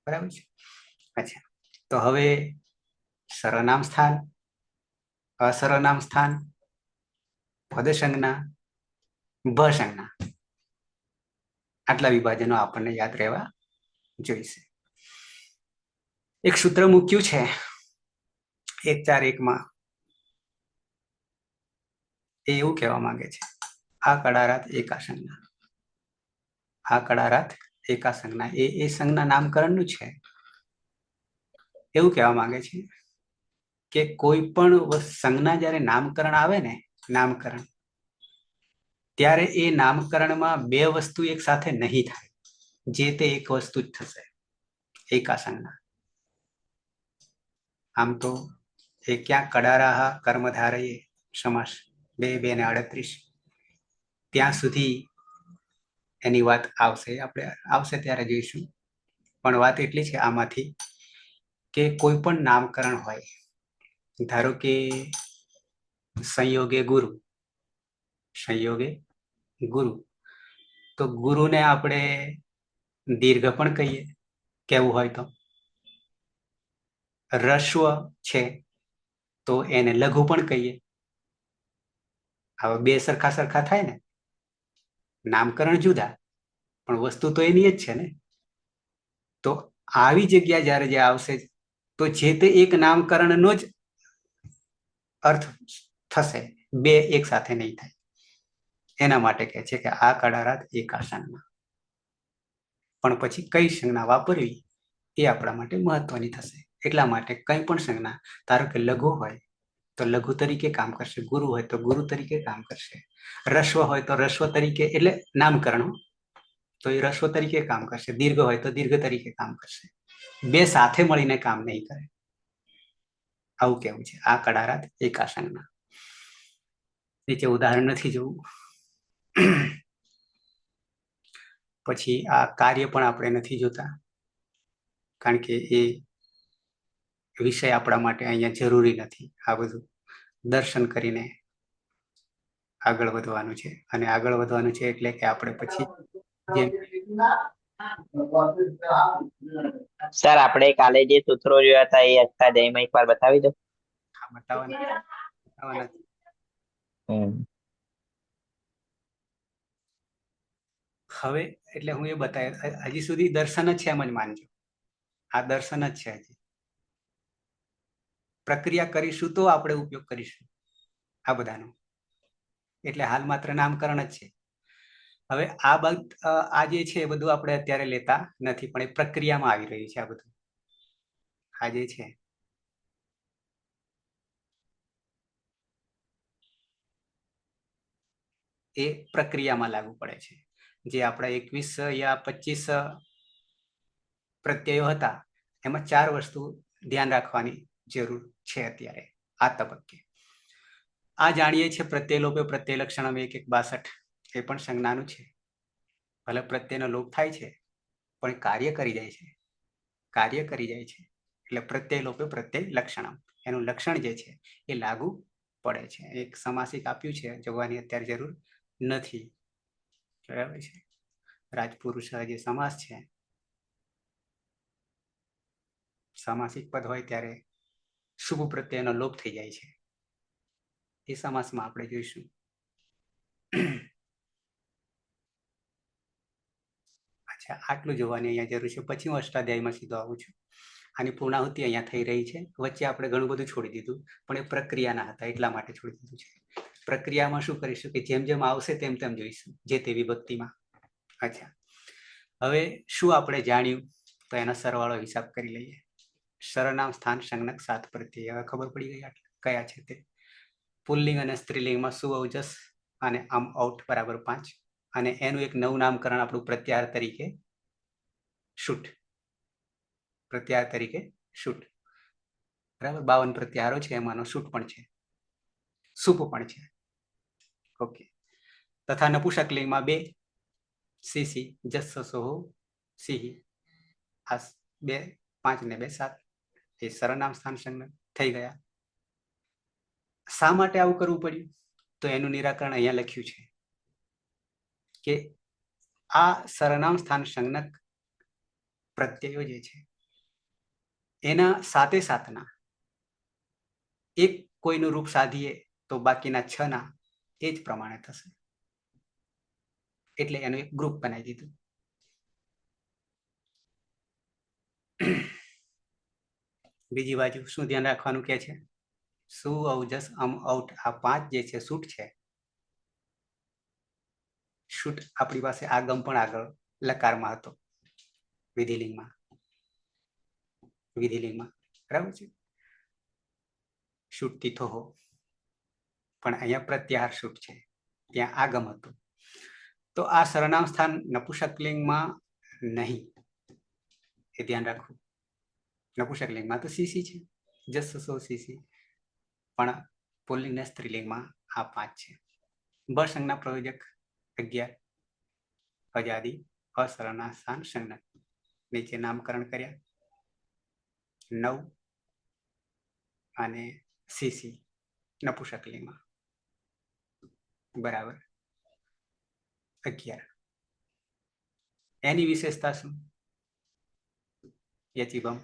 બરાબર છે. અચ્છા, તો હવે સર્વનામ સ્થાન, અસર્વનામ સ્થાન, પદ સંજ્ઞા, ભસંજ્ઞા, આટલા વિભાજનો આપણને યાદ રહેવા જોઈશે. એક સૂત્ર મૂક્યું છે 141 માં, એ એવું કહેવા માંગે છે આ કડારાત એકા સંજ્ઞા, આ કડારાત એકા સંજ્ઞા, એ સંજ્ઞા નામકરણનું છે. એવું કહેવા માંગે છે કે કોઈ પણ સંજ્ઞા જ્યારે નામકરણ આવે ને, નામકરણ, ત્યારે એ નામકરણમાં બે વસ્તુ એક સાથે નહીં થાય, જે તે એક વસ્તુ જ થશે, એકા સંજ્ઞા. આમ તો એ ક્યાં કડારાહ કર્મધારયે સમાસ 2 ને 38 ત્યાં સુધી એની વાત આવશે, આપણે આવશે ત્યારે જોઈશું. પણ વાત એટલી છે આમાંથી કે કોઈ પણ નામકરણ હોય, ધારો કે સંયોગે ગુરુ, સંયોગે ગુરુ, તો ગુરુને આપણે દીર્ઘ પણ કહીએ, કેવું હોય તો. રસ્વ છે તો એને લઘુ પણ કહીએ. હવે બે સરખા થાય ને, નામકરણ જુદા પણ વસ્તુ તો એની જ છે ને. તો આવી જગ્યા જ્યારે જે આવશે તો જે તે એક નામકરણનો જ અર્થ થશે, બે એક સાથે નહીં થાય. એના માટે કહે છે કે આ કડારાત એકા સંજ્ઞા. પણ પછી કઈ સંજ્ઞા વાપરવી એ આપણા માટે મહત્વની થશે. એટલા માટે કઈ પણ સંજ્ઞા, ધારો કે લઘુ હોય તો લઘુ તરીકે કામ કરશે, ગુરુ હોય તો ગુરુ તરીકે કામ કરશે, રસ્વ હોય તો રસ્વ તરીકે, એટલે નામકરણ, તો એ રસ્વ તરીકે કામ કરશે, દીર્ઘ હોય તો દીર્ઘ તરીકે કામ કરશે. બે સાથે મળીને કામ નહીં કરે, આવું કેવું છે આ કડારાત એકા સંજ્ઞા. નીચે ઉદાહરણ નથી જોવું. પછી આ કાર્ય પણ આપણે નથી જોતા, કારણ કે એ વિષય આપણા માટે અહીંયા જરૂરી નથી. આ બધું દર્શન કરીને આગળ વધવાનું છે, અને આગળ વધવાનું છે એટલે કે આપણે પછી જેમ સર આપણે કાલે જે સૂત્રો જોયા હતા એ અષ્ટાધ્યાયમાં એકવાર બતાવી દો. બતાવવાના આવા નથી. હવે એટલે હું એ બતાવ્યું, હજી સુધી દર્શન જ છે એમ જ માનજો. આ દર્શન જ છે. હજી પ્રક્રિયા કરીશું તો આપણે ઉપયોગ કરીશું આ બધાનો. એટલે હાલ માત્ર નામકરણ જ છે. હવે આ જે છે એ બધું આપણે અત્યારે લેતા નથી, પણ એ પ્રક્રિયામાં આવી રહ્યું છે. આ બધું આ જે છે એ પ્રક્રિયામાં લાગુ પડે છે. જે આપણા 21 યા 25 પ્રત્યયો હતા, એમાં 4 વસ્તુ ધ્યાન રાખવાની જરૂર છે અત્યારે આ તબક્કે. આ જાણીએ છીએ પ્રત્યય લોપે પ્રત્યય લક્ષણમ 1-1-62, એ પણ સંજ્ઞાનું છે. ભલે પ્રત્યયનો લોપ થાય છે પણ કાર્ય કરી જાય છે. કાર્ય કરી જાય છે એટલે પ્રત્યય લોપે પ્રત્યય લક્ષણમ, એનું લક્ષણ જે છે એ લાગુ પડે છે. એક સમાસિક આપ્યું છે, જોવાની અત્યારે જરૂર નથી. બરાબર છે. રાજપુરુષ જે સમાસ છે, સમાસિક પદ હોય ત્યારે શુભ પ્રત્યયનો લોપ થઈ જાય છે. એ સમાસમાં આપણે જોઈશું. અચ્છા, આટલું જોવાની અહીંયા જરૂર છે. પછી હું અષ્ટાધ્યાયમાં સીધો આવું છું. આની પૂર્ણાહુતિ અહીંયા થઈ રહી છે. વચ્ચે આપણે ઘણું બધું છોડી દીધું, પણ એ પ્રક્રિયાના હતા એટલા માટે છોડી દીધું છે. પ્રક્રિયામાં શું કરીશું કે જેમ જેમ આવશે તેમ તેમ જોઈશું, જે તે વિભક્તિમાં. અચ્છા, હવે શું આપણે જાણ્યું તો એનો સરવાળો હિસાબ કરી લઈએ. સરનામ સ્થાન સંજ્ઞક 7 પ્રત્યય. હવે ખબર પડી ગઈ કયા છે તે. પુલ્લિંગ અને સ્ત્રીલિંગમાં સુ અવજસ અને આમ આઉટ બરાબર 5, અને એનું એક નવું નામકરણ આપણું પ્રત્યાહાર તરીકે શૂટ. પ્રત્યાહાર તરીકે શૂટ. બરાબર, 52 પ્રત્યાહારો છે, એમાંનો શૂટ પણ છે, સુપ પણ છે. ઓકે. તથા નપુંસકલિંગમાં 2 સીસી જસ સોહો સિંહી. આ 2 5 ને 2 7 એ સરનામ સ્થાન સંજ્ઞક થઈ ગયા. શા માટે આવું કરવું પડ્યું તો એનું નિરાકરણ અહીંયા લખ્યું છે કે આ સરનામ સ્થાન સંજ્ઞક પ્રત્યયો જે છે એના સાથે સાથના એક કોઈનું રૂપ સાધીએ તો બાકીના 6 ના એ જ પ્રમાણે થશે. એટલે એનું એક ગ્રુપ બનાવી દીધું. બીજી બાજુ શું ધ્યાન રાખવાનું કે છે? સુ અવજસ અમ આઉટ, આ 5 જે છે શૂટ છે. શૂટ આપણી પાસે આગમ પણ આગળ લકારમાં હતો વિધિલિંગમાં. વિધિલિંગમાં બરાબર છે. શૂટ તીથો હો, પણ અહીંયા પ્રત્યાહાર શૂટ છે, ત્યાં આગમ હતું. તો આ સરનામ સ્થાન નપુંસકલિંગમાં નહીં, એ ધ્યાન રાખવું. નપુંસકલિંગમાં તો સીસી છે, જસ સો સીસી, પણ પુલ્લિંગ ને સ્ત્રીલિંગમાં આ 5 છે. બ સંજ્ઞા પ્રયોજક 11, અજાદી અસરનામ સ્થાન સંજ્ઞક. નીચે નામકરણ કર્યા 9 અને સીસી નપુંસકલિંગમાં બરાબર 11. એની વિશેષતા શું? યચિબમ,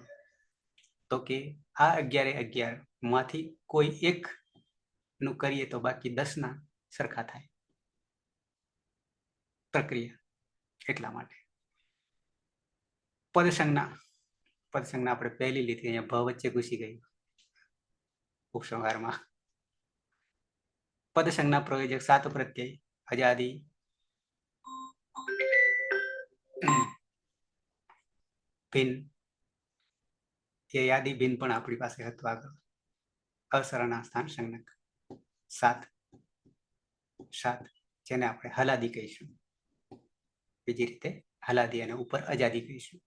તો કે આ 11 માંથી કોઈ એક નું કરીએ તો બાકી 10 ના સરખા થાય. પ્રક્રિયા એટલા માટે. પદસંજ્ઞા આપણે પહેલી લીધી, અહીંયા ભ વચ્ચે ઘૂસી ગઈ ઉપસંહારમાં. પદસંજ્ઞા પ્રયોજક 7 પ્રત્યય અજાદી ભિન્ન, એ યાદી ભિન્ન પણ આપણી પાસે હતું આગળ. અસરનામ સ્થાન સંજ્ઞક 7, જેને આપણે હલાદી કહીશું. બીજી રીતે હલાદી અને ઉપર અજાદી કહીશું.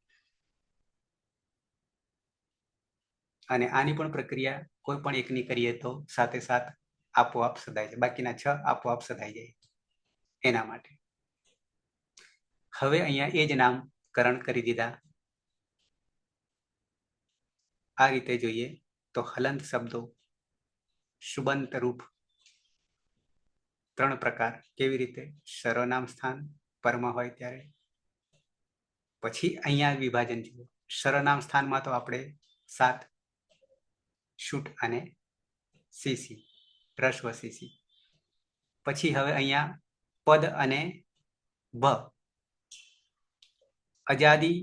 અને આની પણ પ્રક્રિયા કોઈ પણ એકની કરીએ તો સાથે સાથ આપોઆપ સદાય છે, બાકીના 6 આપોઆપ સદાઈ જાય એના માટે. હવે અહીંયા એ જ નામકરણ કરી દીધા. આ રીતે જોઈએ તો હલંત શબ્દો શુબંત રૂપ 3 પ્રકાર. કેવી રીતે? સર્વનામ સ્થાન પરમાં હોય ત્યારે. પછી અહીંયા વિભાજન જુઓ. સર્વનામ સ્થાનમાં તો આપણે 7 શૂટ અને સીસી, રસ્વ સીસી. પછી હવે અહીંયા પદ અને ભ. અજાદી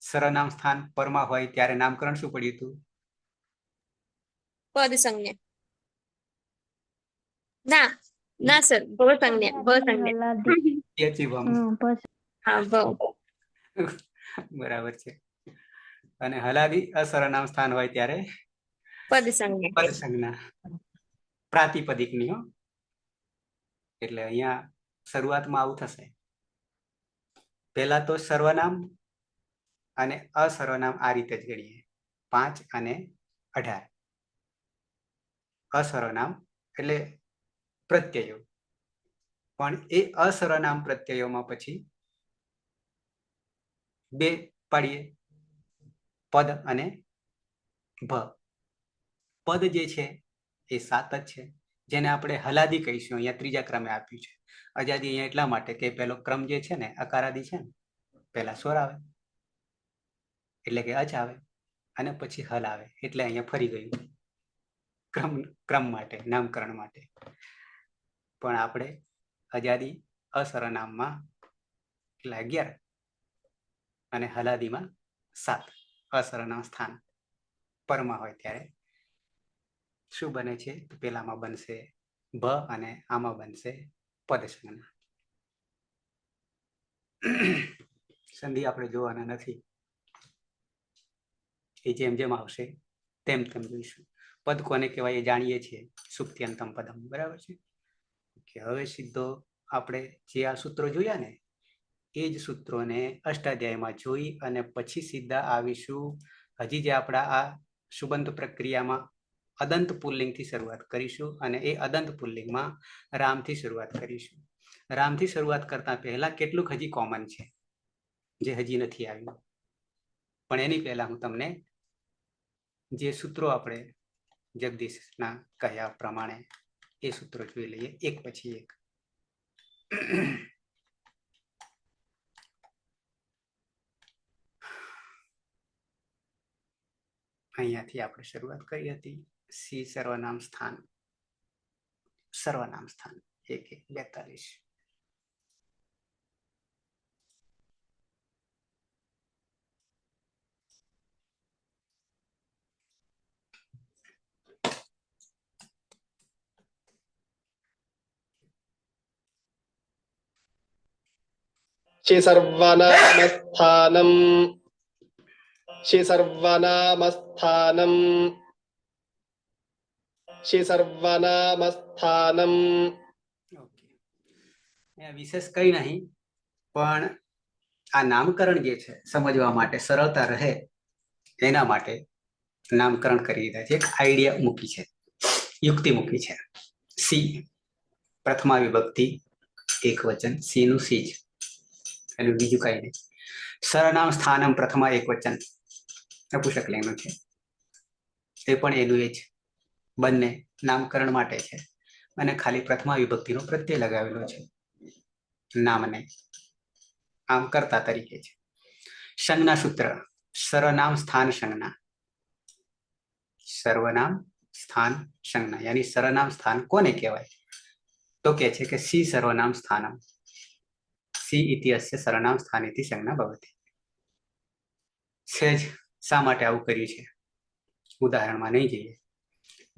સરનામ સ્થાન પરમાં હોય ત્યારે નામકરણ શું પડ્યું હતું? પદ સંજ્ઞા. ના ના સર, ભવ સંજ્ઞા. ભવ સંજ્ઞા. હા, ભવ. બરાબર છે. અને હલાદી અસરનામ સ્થાન હોય ત્યારે પદ સંજ્ઞા. પદ સંજ્ઞા પ્રાતિપદિકની હો. એટલે અહીંયા શરૂઆતમાં આવું થશે. પહેલા તો સર્વનામ અને અસર્વનામ આ રીતે જ ગણીએ. 5 અને 18. અસર્વનામ એટલે પ્રત્યયો, પણ એ અસર્વનામ પ્રત્યયોમાં પછી બે પાડીએ, પદ અને ભ. પદ જે છે એ 7 જ છે, જેને આપણે હલાદી કહીશું. અહીંયા ત્રીજા ક્રમે આપ્યું છે. અજાદી અહીંયા એટલા માટે કે પેલો ક્રમ જે છે ને અકારાદી છે ને, પહેલા સ્વર આવે એટલે કે અચ આવે અને પછી હલ આવે, એટલે અહીંયા ફરી ગયું ક્રમ માટે, નામકરણ માટે. પણ આપણે અજાદી અસરનામમાં એટલે 11 અને હલાદીમાં 7 અસરનામ સ્થાન પરમાં હોય ત્યારે શું બને છે? પેલામાં બનશે ભ અને આમાં બનશે પદ સંજ્ઞા. સંધિ આપણે જોવાના નથી, એ જેમ જેમ આવશે તેમ તેમ જોઈશું. પદ કોને કહેવાય એ જાણીએ છીએ, સુક્ત્યંતમ પદમ. બરાબર છે. કે હવે સીધો આપણે જે આ સૂત્રો જોયા ને એ જ સૂત્રોને અષ્ટાધ્યાયમાં જોઈ અને પછી સીધા આવીશું હજી જે આપણા આ સુબંધ પ્રક્રિયામાં અદંત પુલ્લિંગથી શરૂઆત કરીશું, અને એ અદંત પુલ્લિંગમાં રામથી શરૂઆત કરીશું. રામથી શરૂઆત કરતા પહેલા કેટલુંક હજી કોમન છે જે હજી નથી આવ્યું, પણ એની પહેલા હું તમને જે સૂત્રો આપણે જગદીશના કહ્યા પ્રમાણે એ સૂત્રો જોઈ લઈએ એક પછી એક. અહીંયાથી આપણે શરૂઆત કરી હતી. સી સર્વનામ સ્થાન, સર્વનામ સ્થાન 1-1-42. सर्वनामस्थानम सर्वनामस्थानम सर्वनामस्थानम. ઓકે, વિશેષ કઈ નહીં, પણ આ નામકરણ જે છે સમજવા માટે સરળતા રહે એના માટે નામકરણ કરી દીધા છે. એક આઈડિયા મૂકી છે, યુક્તિ મૂકી છે. સી પ્રથમા વિભક્તિ એક વચન, સી નું સી જ, એનું બીજું કઈ નહીં. સરનામ સ્થાનમ પ્રથમા એક વચન નપુંસકલિંગનું છે, એ પણ એનું એ જ. બંને નામકરણ માટે છે અને ખાલી પ્રથમા વિભક્તિનો પ્રત્યય લગાવેલો છે નામને, આમ કરતા તરીકે છે. સંજ્ઞા સૂત્ર સર્વનામ સ્થાન સંજ્ઞા. સર્વનામ સ્થાન સંજ્ઞા યાની સર્વનામ સ્થાન કોને કહેવાય? તો કે છે કે સી સર્વનામ સ્થાનમ, સી ઇતિ અસ્ય સર્વનામ સ્થાનેતિ સંજ્ઞા ભવતિ. સહેજ શા માટે આવું કર્યું છે ઉદાહરણમાં નહીં જઈએ.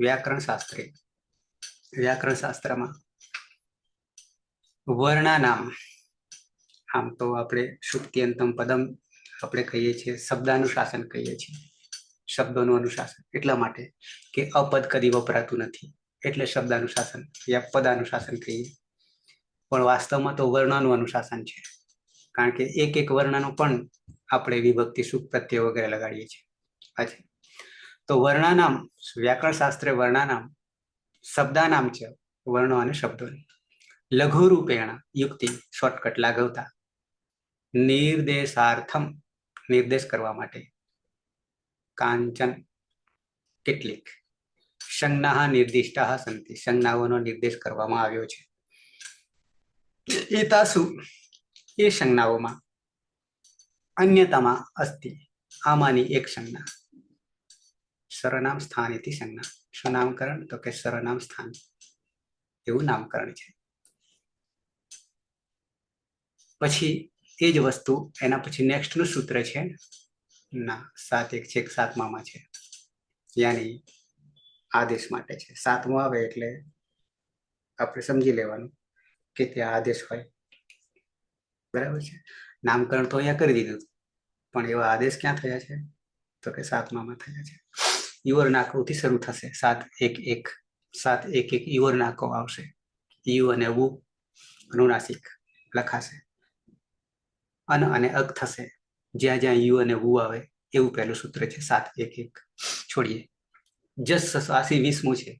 વ્યાકરણ શાસ્ત્રે, વ્યાકરણ શાસ્ત્રમાં વર્ણાનામ, આમ તો આપણે સુક્ત્યંતમ પદમ આપણે કહીએ છીએ, શબ્દાનુશાસન કહીએ છીએ, શબ્દોનું અનુશાસન, એટલા માટે કે અપદ કદી વપરાતું નથી એટલે શબ્દાનુશાસન યા પદાનુશાસન કહીએ. પણ વાસ્તવમાં તો વર્ણનું અનુશાસન છે, કારણ કે એક એક વર્ણનું પણ આપણે વિભક્તિ સુખ પ્રત્યય વગેરે લગાડીએ છીએ. અચ્છા, તો વર્ણાનામ, વ્યાકરણ શાસ્ત્રે વર્ણાનામ શબ્દાનામ છે, વર્ણો અને શબ્દોની લઘુ રૂપેણ યુક્તિ, શોર્ટકટ લાગવતા, નિર્દેશાર્થમ નિર્દેશ કરવા માટે, કાંચન કેટલીક, સંજ્ઞા નિર્દિષ્ટા સંતિ સંજ્ઞાઓનો નિર્દેશ કરવામાં આવ્યો છે. એતાસુ એ સંજ્ઞાઓમાં, અન્યતમા અસ્તિ આમાંની એક સંજ્ઞા, સર્વનામ સ્થાનેતિ સંજ્ઞા. શું નામકરણ? તો કે સર્વનામ સ્થાન એવું નામકરણ છે. પછી એ જ વસ્તુ એના પછી નેક્સ્ટ નું સૂત્ર છે ના 7 1 6 7માં છે, યાની આદેશ માટે છે. 7મું આવે એટલે આપણે સમજી લેવાનું કે ત્યાં આદેશ હોય. બરાબર છે. નામકરણ તો અહીંયા કરી દીધું, પણ એવા આદેશ ક્યાં થયા છે? તો કે 7માં થયા છે. યુવર નાકવથી શરૂ થશે. 7 1 1 7 1 1 યુવર નાકવ આવશે. યુ અને વુ અનુનાસિક લખાશે. અન અને અગ થશે. જ્યાં જ્યાં યુ અને વુ આવે એવું પહેલું સૂત્ર છે. 7 1 1 છોડીએ. જસ સસો 20મું છે.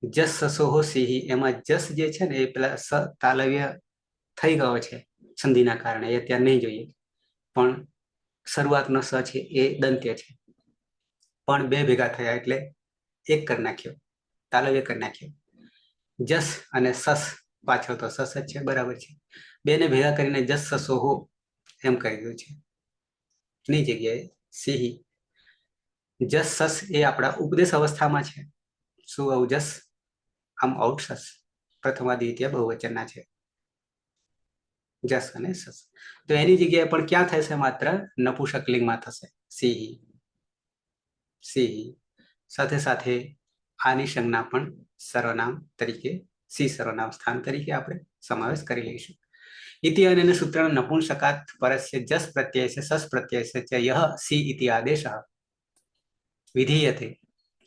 જસ સસો હો સિંહી, એમાં જસ જે છે ને એ પેલા સ તાલવ્ય થઈ ગયો છે સંધિના કારણે, એ ત્યાં નહીં જોઈએ, પણ શરૂઆતનો સ છે એ દંત્ય છે, પણ બે ભેગા થયા એટલે એક કરી નાખ્યો, તાલવ્ય કરી નાખ્યો. જસ અને સસ પાછળ તો સસ જ છે, બરાબર છે. બેને ભેગા કરીને જસ સસો હો એમ કહી દીધું છે. ની જગ્યાએ સિંહી. જસ સસ એ આપણા ઉપદેશ અવસ્થામાં છે. શું આવું જસ? આમ આઉટ સસ પ્રથમા દ્વિતીય બહુવચનના છે, જસ અને સસ. તો એની જગ્યાએ પણ ક્યાં થશે? માત્ર નપુંસકલિંગમાં થશે. સિંહી સિંહી. સાથે સાથે આની સંજ્ઞા પણ સર્વનામ તરીકે, સી સર્વનામ સ્થાન તરીકે આપણે સમાવેશ કરી લઈશું. ઇતિ અને સૂત્ર નપુંસકાત પરસ્ય જસ પ્રત્યય છે સસ પ્રત્યય છે ચ યહ સી ઇતિ આદેશ વિધીયતે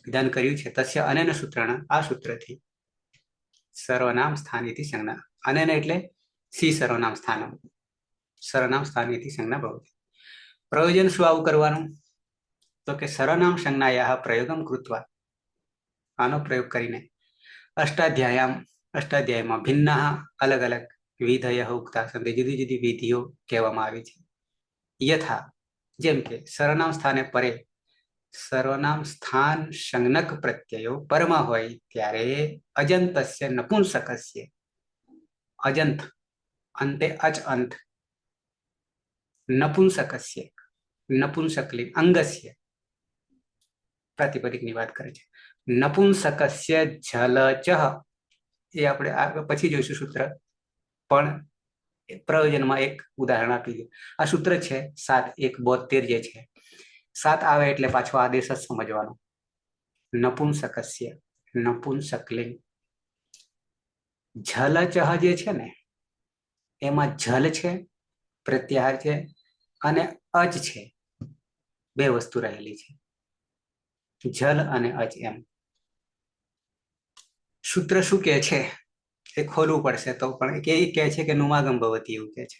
વિધાન કર્યું છે. તસ્ય અનેન સૂત્રના આ સૂત્રથી સર્વનામ સ્થાન ઇતિ સંજ્ઞા. અનેન એટલે સી સર્વનામ સ્થાન, સર્વનામ સ્થાન ઇતિ સંજ્ઞા ભવતિ. પ્રયોજન શું આવું કરવાનું? તો કે સર્વનામ સંજ્ઞાયાઃ પ્રયોગમ કૃત્વા, આનો પ્રયોગ કરીને અષ્ટાધ્યાયમાં ભિન્ના અલગ અલગ વિધય ઉક્તા સંતે જુદી જુદી વિધિઓ કહેવામાં આવી છે. યથા જેમ કે સર્વનામ સ્થાને પરે સર્વનામ સ્થાન સંજ્ઞક પ્રત્યયો પરમાં હોય ત્યારે અજંતસ્ય નપુંસકસ્ય, અજંત અંતે અચ અંત, નપુંસકસ્ય નપુંસકલિંગ અંગસ્ય પ્રાતિપદિકની વાત કરે છે. નપુંસકસ્ય જલચ એ આપણે પછી જોઈશું સૂત્ર, પણ પ્રયોજનમાં એક ઉદાહરણ આપી દઉં. આ સૂત્ર છે 7 1 72 જે છે. 7 આવે એટલે પાછો આદેશ જ સમજવાનો. નપુંસકસ્ય નપુંસકલિંગ. જલચ જે છે ને એમાં જલ છે, પ્રત્યાહાર છે અને અચ છે, બે વસ્તુ રહેલી છે, જલ અને અચ એમ. સૂત્ર શું કે છે એ ખોલવું પડશે, તો પણ કે કહે છે કે નુમાગમ ભવતી, એવું કે છે.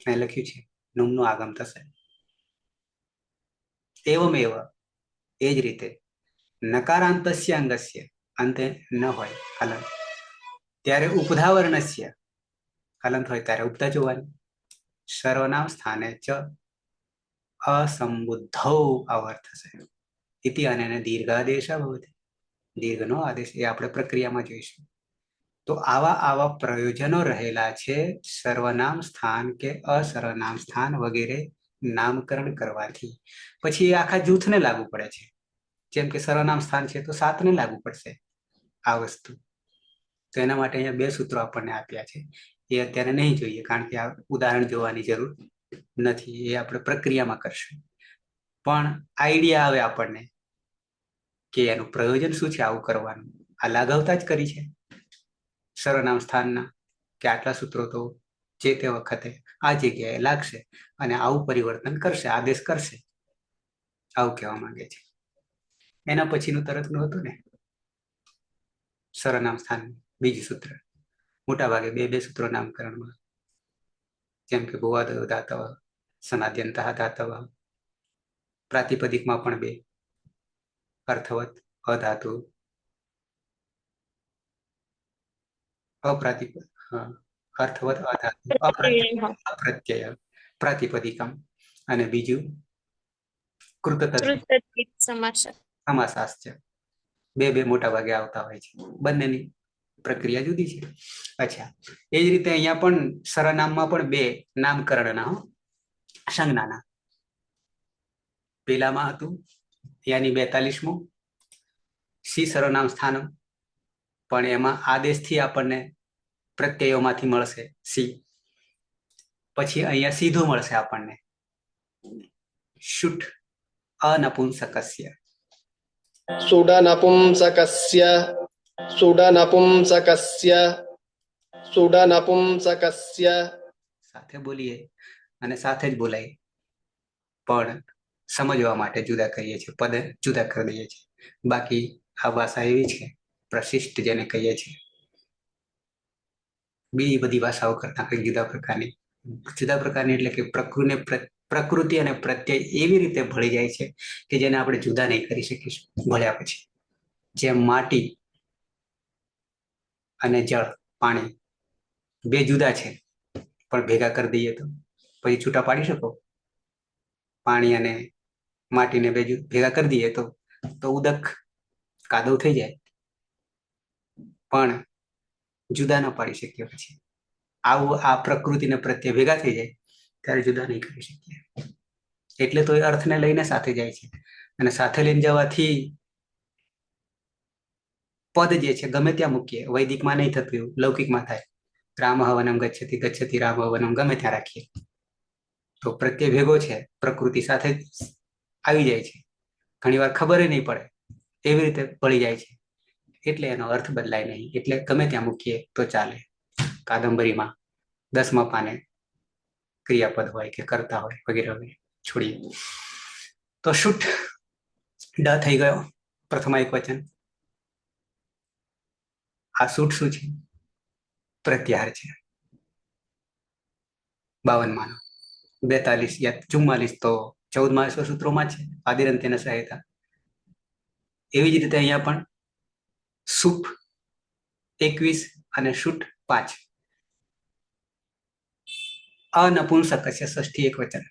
અહીં લખ્યું છે નુમનું આગમ થશે. એવમેવ એ જ રીતે નકારાંતસ્ય અંગસ્ય અંતે ન હોય હલન, ત્યારે ઉપધાવર્ણસ્ય હલન હોય ત્યારે ઉપધા જોવાની. સર્વનામ સ્થાને ચ અસંબુદ્ધૌ આવર્થ થશે. ઇતિ અને દીર્ઘાદેશ ભવતી, દીર્ઘનો આદેશ એ આપણે પ્રક્રિયામાં જોઈશું. તો આવા પ્રયોજનો રહેલા છે સર્વનામ સ્થાન કે અસર્વનામ સ્થાન વગેરે નામકરણ કરવાથી. પછી એ આખા જૂથને લાગુ પડે છે. જેમ કે સર્વનામ સ્થાન છે તો 7ને લાગુ પડશે આ વસ્તુ. તો એના માટે અહીંયા 2 સૂત્રો આપણને આપ્યા છે. એ અત્યારે નહીં જોઈએ, કારણ કે આ ઉદાહરણ જોવાની જરૂર નથી, એ આપણે પ્રક્રિયામાં કરશું. પણ આઈડિયા આવે આપણને કે એનું પ્રયોજન શું છે આવું કરવાનું. આ લાઘવતા જ કરી છે સર્વનામ સ્થાનના, કે આટલા સૂત્રો તો જે તે વખતે આ જગ્યાએ લાગશે અને આવું પરિવર્તન કરશે, આદેશ કરશે, આવું કહેવા માંગે છે. એના પછીનું તરતનું હતું ને સર્વનામ સ્થાન બીજું સૂત્ર. મોટા ભાગે 2 સૂત્રો નામકરણમાં, જેમ કે ભુવાદય ધાતવ, સનાદ્યંત ધાતવ. પ્રાતિપદિકમાં પણ 2, અર્થવત અધાતુ, અપ્રાતિપદ અર્થવત અધાતુ અપ્રત્યય પ્રાતિપદિકમ, અને બીજું કૃતતદ્ધિત સમાસાશ્ચ. 2 મોટા ભાગે આવતા હોય છે. બંનેની પ્રક્રિયા જુદી છે. અચ્છા, એ જ રીતે અહીંયા પણ સર્વનામમાં પણ 2 નામકરણના સંજ્ઞાના. પેલામાં હતું યાની 42મું સી સર્વનામ સ્થાનમ, પણ એમાં આદેશથી આપણને પ્રત્યયોમાંથી મળશે સી. પછી અહીંયા સીધું મળશે આપણને શુઠ અનપુંસકસ્ય. સુડનપુંસકસ્ય સુડનપુંસકસ્ય સુડનપુંસકસ્ય. સાથે બોલીએ અને સાથે જ બોલાય, પણ સમજવા માટે જુદા કરીએ છીએ, પદ જુદા કરી દઈએ છીએ. બાકી આ ભાષા એવી છે પ્રશિષ્ટ જેને કહીએ છીએ, બીજી બધી ભાષાઓ કરતા કંઈક જુદા પ્રકારની એટલે કે પ્રકૃતિ અને પ્રત્યય એવી રીતે ભળી જાય છે કે જેને આપણે જુદા નહીં કરી શકીશું ભળ્યા પછી. જેમ માટી અને જળ, પાણી બે જુદા છે, પણ ભેગા કરી દઈએ તો પછી છૂટા પાડી શકો? પાણી અને માટીને ભેગા કરી દઈએ તો ઉદક કાદવ થઈ જાય, પણ જુદા ન પાડી શકીએ. પછી આવું આ પ્રકૃતિને પ્રત્યે ભેગા થઈ જાય ત્યારે જુદા નહીં કરી શકીએ. એટલે તો એ અર્થને લઈને સાથે જાય છે, અને સાથે લઈને જવાથી પદ જે છે ગમે ત્યાં મૂકીએ. વૈદિકમાં નહીં થતું એવું, લૌકિકમાં થાય. રામ હવનમ ગચ્છતિ ગચ્છતિ રામ હવનમ ગમે ત્યાં રાખીએ તો પ્રત્યય ભેગો છે, પ્રકૃતિ સાથે આવી જાય છે. ઘણી વાર ખબર નહીં પડે, એવી રીતે ભળી જાય છે. એટલે એનો અર્થ બદલાય નહીં. એટલે ગમે ત્યાં મૂકીએ તો ચાલે. કાદંબરીમાં 10મા પાને ક્રિયાપદ હોય કે કરતા હોય વગેરે વગેરે છોડીએ. તો શુઠ ડ થઈ ગયો પ્રથમા એક વચન. આ શુઠ શું છે? પ્રત્યાહાર છે. 52 42 યા 44 તો 14મા સૂત્રોમાં છે, આદિરંત્યના સહાયતા. એવી જ રીતે અહીંયા પણ સુપ 21 અને શુઠ 5. અનપુંસકસ્ય ષષ્ઠી એક વચન.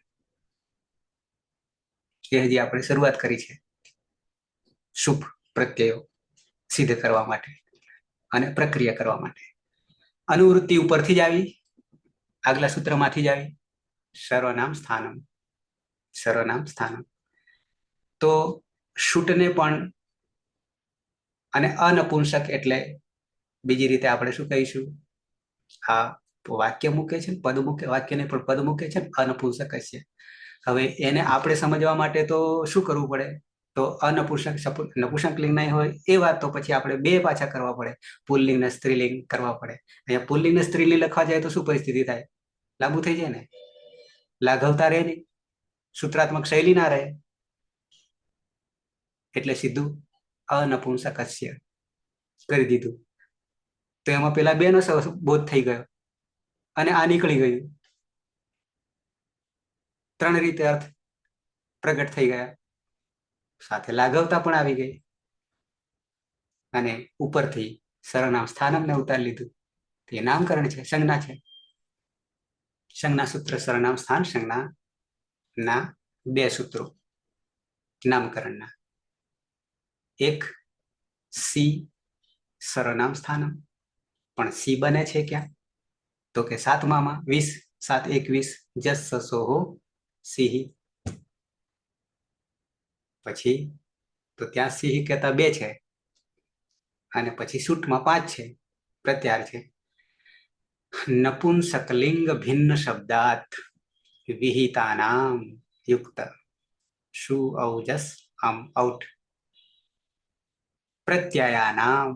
એ હજી આપણે શરૂઆત કરી છે શુભ પ્રત્યયો સિદ્ધ કરવા માટે અને પ્રક્રિયા કરવા માટે. અનુવૃત્તિ ઉપરથી જ આવી, આગલા સૂત્રમાંથી જ આવી. સર્વનામ સ્થાનમ, સર્વનામ સ્થાનમ. તો શુટને પણ અને અનપુંસક એટલે બીજી રીતે આપણે શું કહીશું? આ વાક્ય મૂકે છે, પદ મૂકે, વાક્યને પણ પદ મૂકે છે, અનપુંસક છે. હવે એને આપણે સમજવા માટે તો શું કરવું પડે? તો નપુંસક લિંગ નહીં હોય એ વાત તો પછી આપણે બે પાછા કરવા પડે, પુલ્લિંગ ને સ્ત્રીલિંગ કરવા પડે. અહીંયા પુલ્લિંગ ને સ્ત્રીલિંગ લખવા જાય તો શું પરિસ્થિતિ થાય? લાંબુ થઈ જાય ને, લાઘવતા રહે નહીં, સૂત્રાત્મક શૈલી ના રહે. એટલે સીધું અનપુંસકસ્ય કરી દીધું. તો એમાં પેલા બે નો બોધ થઈ ગયો અને આ નીકળી ગયું. 3 રીતે અર્થ પ્રગટ થઈ ગયા, સાથે લાઘવતા પણ આવી ગઈ, અને ઉપરથી સર્વનામ સ્થાનમને ઉતારી લીધું. એ નામકરણ છે, સંજ્ઞા છે. સંજ્ઞા સૂત્ર સર્વનામ સ્થાન સંજ્ઞા ના 2 સૂત્રો નામકરણના. એક સી સર્વનામ સ્થાનમ, પણ સી બને છે ક્યાં? તો કે 7માં 20 7 21 જસ સોહો સિંહ. પછી તો ત્યાં સિંહ કહેતા 2 છે, અને પછી શુઠમાં 5 છે, પ્રત્યાહાર છે. નપુંસકલિંગ ભિન્ન શબ્દાત વિહિતાનામ યુક્ત શુ ઔજસ આમ આઉટ પ્રત્યયાનામ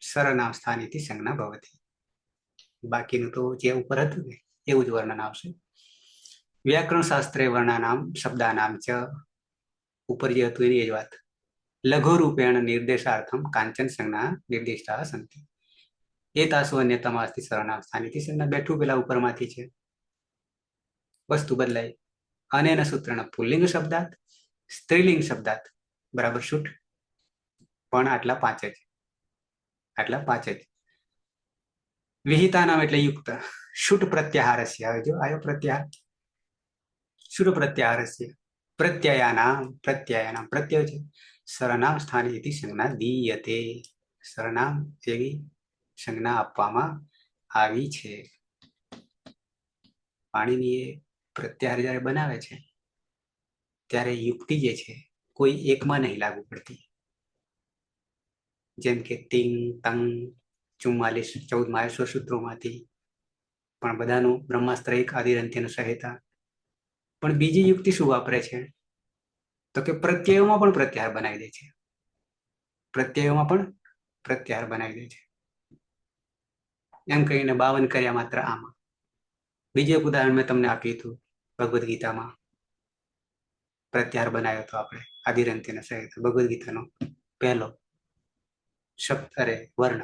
સર્વનામ સ્થાનેથી સંજ્ઞા ભવતી. બાકીનું તો જે ઉપર હતું ને એવું જ વર્ણન આવશે. વ્યાકરણ શાસ્ત્રે વર્ણાનામ શબ્દાનામ ચ, ઉપર જે હતું એની જ વાત. લઘુ રૂપેણ નિર્દેશાર્થમ કાંચન સંજ્ઞા નિર્દિષ્ટા સંતિ. એ તાસુ અન્યતમાસ્તિ સર્વનામ સ્થાનેથી સંજ્ઞા. બેઠું પેલા ઉપરમાંથી છે, વસ્તુ બદલાય. અનેન સૂત્રણ પુલ્લિંગ શબ્દાત સ્ત્રીલિંગ શબ્દાત બરાબર શુઠ, પણ આટલા 5 જ, આટલા 5 જ. વિહિતાનામ એટલે યુક્ત. શુઠ પ્રત્યાહારસ્ય, હવે જો આયો પ્રત્યાહાર. શુઠ પ્રત્યાહારસ્ય પ્રત્યયાનામ, પ્રત્યયાનામ પ્રત્યય છે. સર્વનામ સ્થાને ઇતિ સંજ્ઞા દીયતે, સર્વનામ એવી સંજ્ઞા આપવામાં આવી છે. પાણીની પ્રત્યાહાર જયારે બનાવે છે ત્યારે યુક્તિ જે છે કોઈ એકમાં નહીં લાગુ પડતી. જેમ કે તિંગ તંગ 44 14 માહેશ્વર સૂત્રોમાંથી પણ બધાનું બ્રહ્માસ્ત્ર એક આદિરંત્યનું સહિતા. પણ બીજી યુક્તિ શું વાપરે છે તો કે પ્રત્યયોમાં પણ પ્રત્યાહાર બનાવી દે છે. પ્રત્યયોમાં પણ પ્રત્યાહાર બનાવી દે છે. એમ કહીને 52 કર્યા માત્ર આમાં. બીજું એક ઉદાહરણ મેં તમને આપ્યું હતું ભગવદ્ ગીતામાં. પ્રત્યાહાર બનાવ્યો હતો આપણે આદિરંત્યના સહિત. ભગવદ્ ગીતાનો પહેલો શબ્દ વર્ણ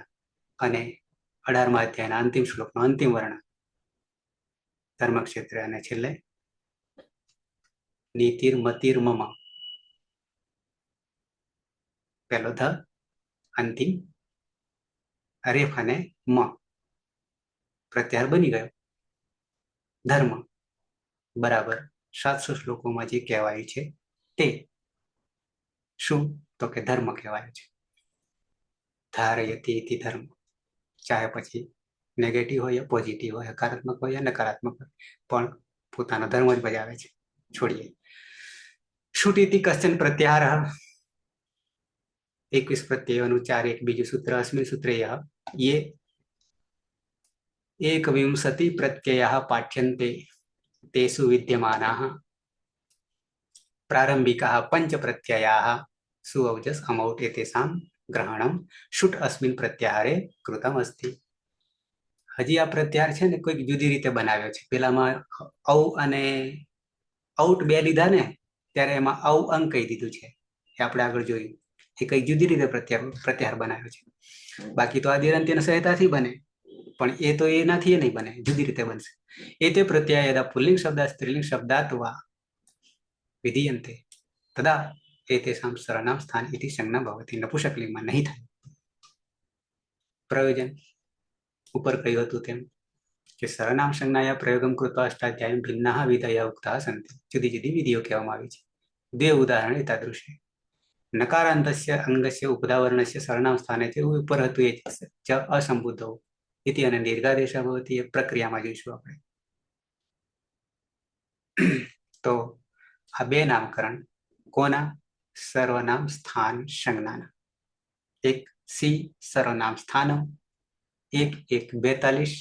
અને 18મા અધ્યાયના અંતિમ શ્લોકનો અંતિમ વર્ણ ધર્મક્ષેત્ર અને છેલ્લે નીતિર મતિર મમ. પહેલો ધ, અંતિમ રેફ અને મ. પ્રત્યાહાર બની ગયો. ધર્મ બરાબર 700 શ્લોકોમાં જે કહેવાયું છે તે શું તો કે ધર્મ કહેવાય છે. ધારયતિ ઇતિ ધર્મ. ચાહે પછી નેગેટિવ હોય યા પોઝિટિવ હોય, હકારાત્મક હોય યા નકારાત્મક હોય, પણ પોતાનો ધર્મ જ બજાવે છે. છોડીએ. શુટીતિ કશ્ચન પ્રત્યાહાર. 21 પ્રત્યયોનું 4 એક બીજું સૂત્ર. અસ્મિન સૂત્રે યે એકવિંશતિ પ્રત્યયઃ પાઠ્યન્તે તેષુ વિદ્યમાનાઃ પ્રારંભિકાઃ પંચ પ્રત્યયાઃ સુઅવજસ અમૌટ એતેષાં ગ્રહણમ શુટ અસ્મિન પ્રત્યાહારે કૃતમ અસ્તિ. હજી આ પ્રત્યાહાર છે ને કોઈક જુદી રીતે બનાવ્યો છે. પેલામાં ઔ અને ઔટ બે લીધા ને ત્યારે એમાં ઔ અંક કહી દીધું છે. એ આપણે આગળ જોયું. એ કઈક જુદી રીતે પ્રત્યાહાર બનાવ્યો છે. બાકી તો આદિરંત્યના સહાયતાથી બને, પણ એ તો એનાથી નહીં બને, જુદી રીતે બનશે. એ તે પ્રત્યય યદા પુલ્લિંગ શબ્દ સ્ત્રીલિંગ શબ્દાત વા વિધીયન્તે તદા એતેષાં સરનામ સ્થાન ઇતિ સંજ્ઞા ભવતિ. નપુંસકલિંગમાં નહીં થાય. પ્રયોજન ઉપર કહ્યું હતું તેમ કે સરનામ સંજ્ઞાયા પ્રયોગમ કૃત્વા અષ્ટાધ્યાયી ભિન્નાઃ વિધયઃ ઉક્તાઃ સંતિ. જુદી જુદી વિધિઓ કહેવામાં આવી છે. બે ઉદાહરણ એતાદૃશે. નકારાંતસ્ય અંગસ્ય ઉપધાવર્ણસ્ય સરનામ સ્થાને તે ઉપર હતું એ જ અસંબુદ્ધો ઇતિ અને દીર્ઘાદેશ ભવતી. એ પ્રક્રિયામાં જોઈશું આપણે. તો આ બે નામકરણ કોના? સર્વનામ સ્થાન સંજ્ઞાના. એક સી સર્વનામ સ્થાનમ, એક 42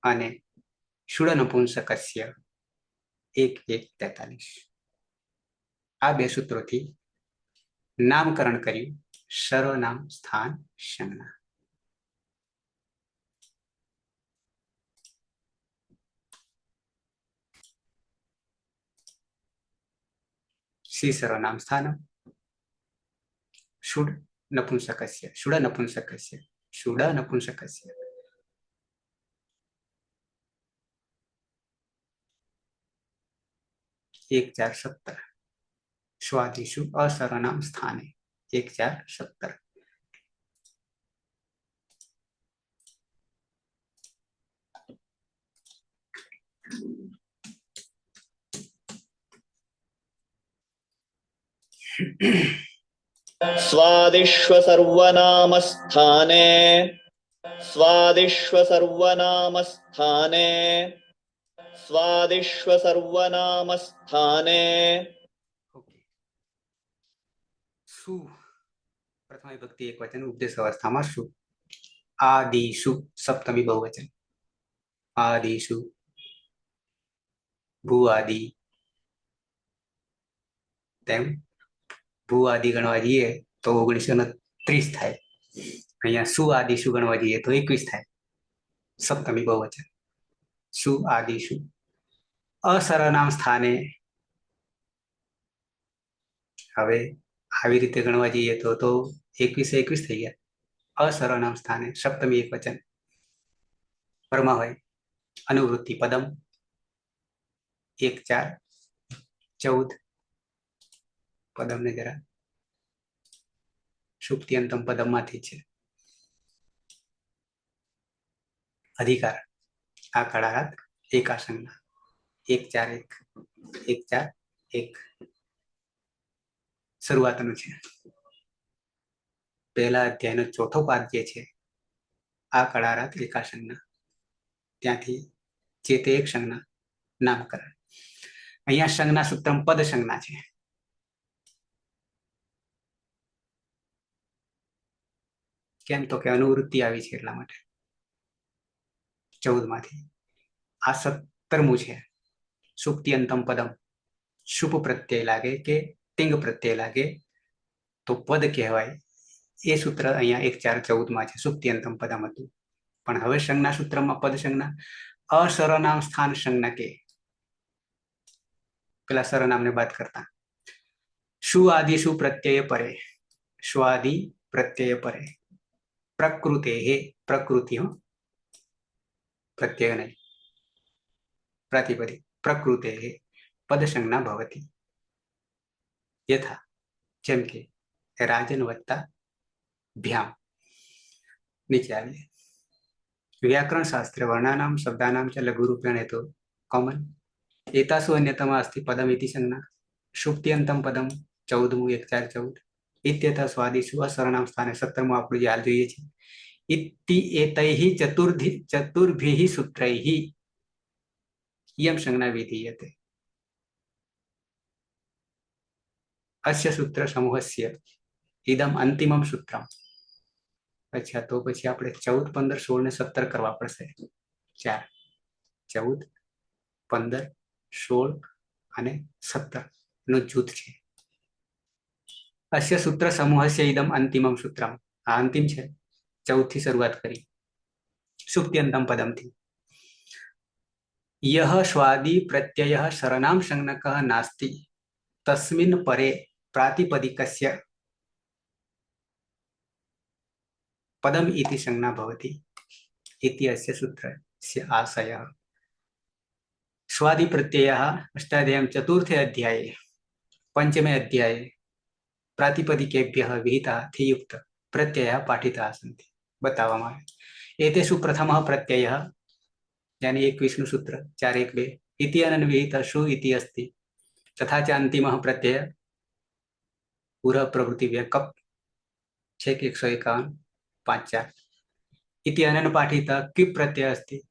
અને ષુડનપુંસકસ્ય 1:43. આ બે સૂત્રોથી નામકરણ કર્યું સર્વનામ સ્થાન સંજ્ઞા. સી સર્વનામ સ્થાનમ, ષુડ નપુંસકસ્ય, ષુડનપુંસકસ્ય, ષુડનપુંસકસ્ય. एक 4:17. स्वादिषु असर्वनाम स्थाने 1:4:17. स्वादिष्व सर्वनामस्थाने स्वादिष्व सर्वनामस्थाने स्वादिष्व सर्वनामस्थाने. સુ પ્રથમ વિભક્તિ એક વચન ઉપદેશ અવસ્થામાં સુ. આદિષુ સપ્તમી બહુવચન. આદિષુ ભૂ આદિ. તેમ ભૂ આદિ ગણવા જઈએ તો 1930 થાય. અહીંયા સુ આદિષુ ગણવા જઈએ તો 21 થાય. સપ્તમી બહુવચન. સુ આદિષુ. અસર્વનામ સ્થાને હવે આવી રીતે ગણવા જઈએ તો 21 થઈ ગયા. અસર્વનામ સ્થાને સપ્તમી એક વચન. પરમાં હોય અનુવૃત્તિ પદમ 1:4:14. પદમને જરા સુપ્તિયંતમ પદમમાંથી છે. અધિકાર આ કળારાત એકાસંજ્ઞા 1:4:1 1:4:1 શરૂઆતનું છે. પહેલા અધ્યાયનો ચોથો પાદ જે છે આ કળારાત એકાસંજ્ઞા, ત્યાંથી જે તે એક સંજ્ઞા નામકરણ. અહીંયા સંજ્ઞા સૂત્રમ પદ સંજ્ઞા છે. કેમ તો કે અનુવૃત્તિ આવી છે એટલા માટે 14 માંથી આ 17મું છે સુક્તિયંતમ પદમ શુભ પ્રત્યય લાગે કે તિંગ પ્રત્યય લાગે તો પદ કહેવાય એ સૂત્ર અહીંયા 1.4.14 માં છે સુક્તિયંતમ પદમ હતું પણ હવે સંજ્ઞા સૂત્રમાં પદ સંજ્ઞા અસર્વનામ સ્થાન સંજ્ઞા કે પેલા સર્વનામને બાદ કરતા શું આદિ શું પ્રત્યય પરે સ્વાદિ પ્રત્યય પરે પ્રકૃતે હે પ્રકૃતિ હો પ્રત્યય નહીં પ્રાતિપદિક પ્રકૃતે હે પદ સંજ્ઞા ભવતી યથા જેમ કે રાજન વત્તા ભ્યામ નીચે આવીએ व्याकरण शास्त्रे वर्णानां शब्दानां च लघुरूपेण हेतु कॉमन एतासु अन्यतमा अस्ति पदमिति संज्ञा सुप्त्यन्तं पदम 14 1.4.14 इत्यतः स्वादिषु असरणां स्थाने 17 આપણું જે હાલ જોઈએ છે इति एतैः चतुर्भिः सूत्रैः इयं संज्ञा विधीयते अस्य सूत्रसमूहस्य इदम् अन्तिमं सूत्रम् अच्छा तो પછી આપણે 14 15 16 ને 17 કરવા પડશે 4 14 15 16 અને 17 નું જૂથ છે અસ્ય સૂત્ર સમૂહસ્ય ઇદમ અંતિમમ સૂત્રમ આ અંતિમ છે 14 થી શરૂઆત કરી સુપ્ત્યંતમ પદમથી यह स्वादि प्रत्ययः शरणां संज्ञकः नास्ति तस्मिन् परे प्रातिपदिकस्य पदम इति संज्ञा भवति इति अस्य सूत्रस्य आशयः स्वादि प्रत्ययः अष्टाध्यायीं चतुर्थे अध्याये पंचमे अध्याये प्रातिपदिकेभ्यः विहिताः थियुक्त प्रत्ययः पाठिताः सन्ति बतावामः एतेषु प्रथमः प्रत्ययः यानी 21 सूत्र 4.1.2 इति अनन् विहितः शु इति अस्ति तथा च अन्तिमः प्रत्ययः पुरः प्रभृति व्यकप् 151 5 इति अनन् पाठितः किप् प्रत्ययः अस्ति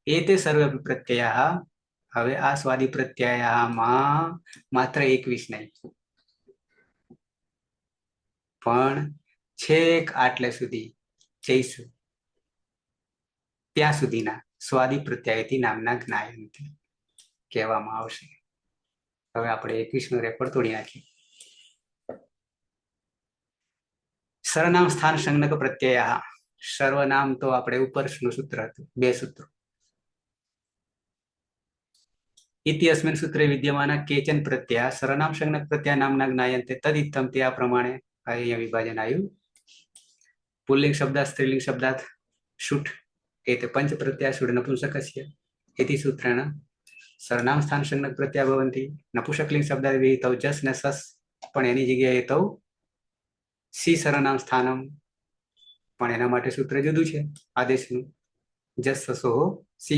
एते सर्वे प्रत्ययाः હવે આ સ્વાદી પ્રત્યયમાં માત્ર 21 નહીં પણ છેક આટલે સુધી જઈશું ત્યાં સુધીના સ્વાદી પ્રત્યયથી નામના જ્ઞાયંતિ કહેવામાં આવશે હવે આપણે 21 નો રેકોર્ડ તોડી નાખીએ सर्वनाम स्थान संज्ञक प्रत्यय सर्वनाम तो આપણે ઉપરનું સૂત્ર હતું બે સૂત્રો इति अस्मिन् सूत्रे विद्यमाना केचन प्रत्यय सर्वनाम संज्ञक प्रत्यय नामना ज्ञायन्ते तदित्थं ते आ प्रमाणे અહીંયા વિભાજન આવ્યું પુલ્લિંગ શબ્દાत् સ્ત્રીલિંગ શબ્દાत् શુઠ एते पंच प्रत्यय शुड नपुंसकस्य इति सूत्रेण सर्वनाम स्थान संज्ञक प्रत्यय भवन्ति नपुंसकलिंग शब्दात् विहितौ जस् न सस् पण एनी जग्याए तौ सी सर्वनाम स्थानम पण एना माटे सूत्र जुदुं छे आदेशनुं जस ससो सी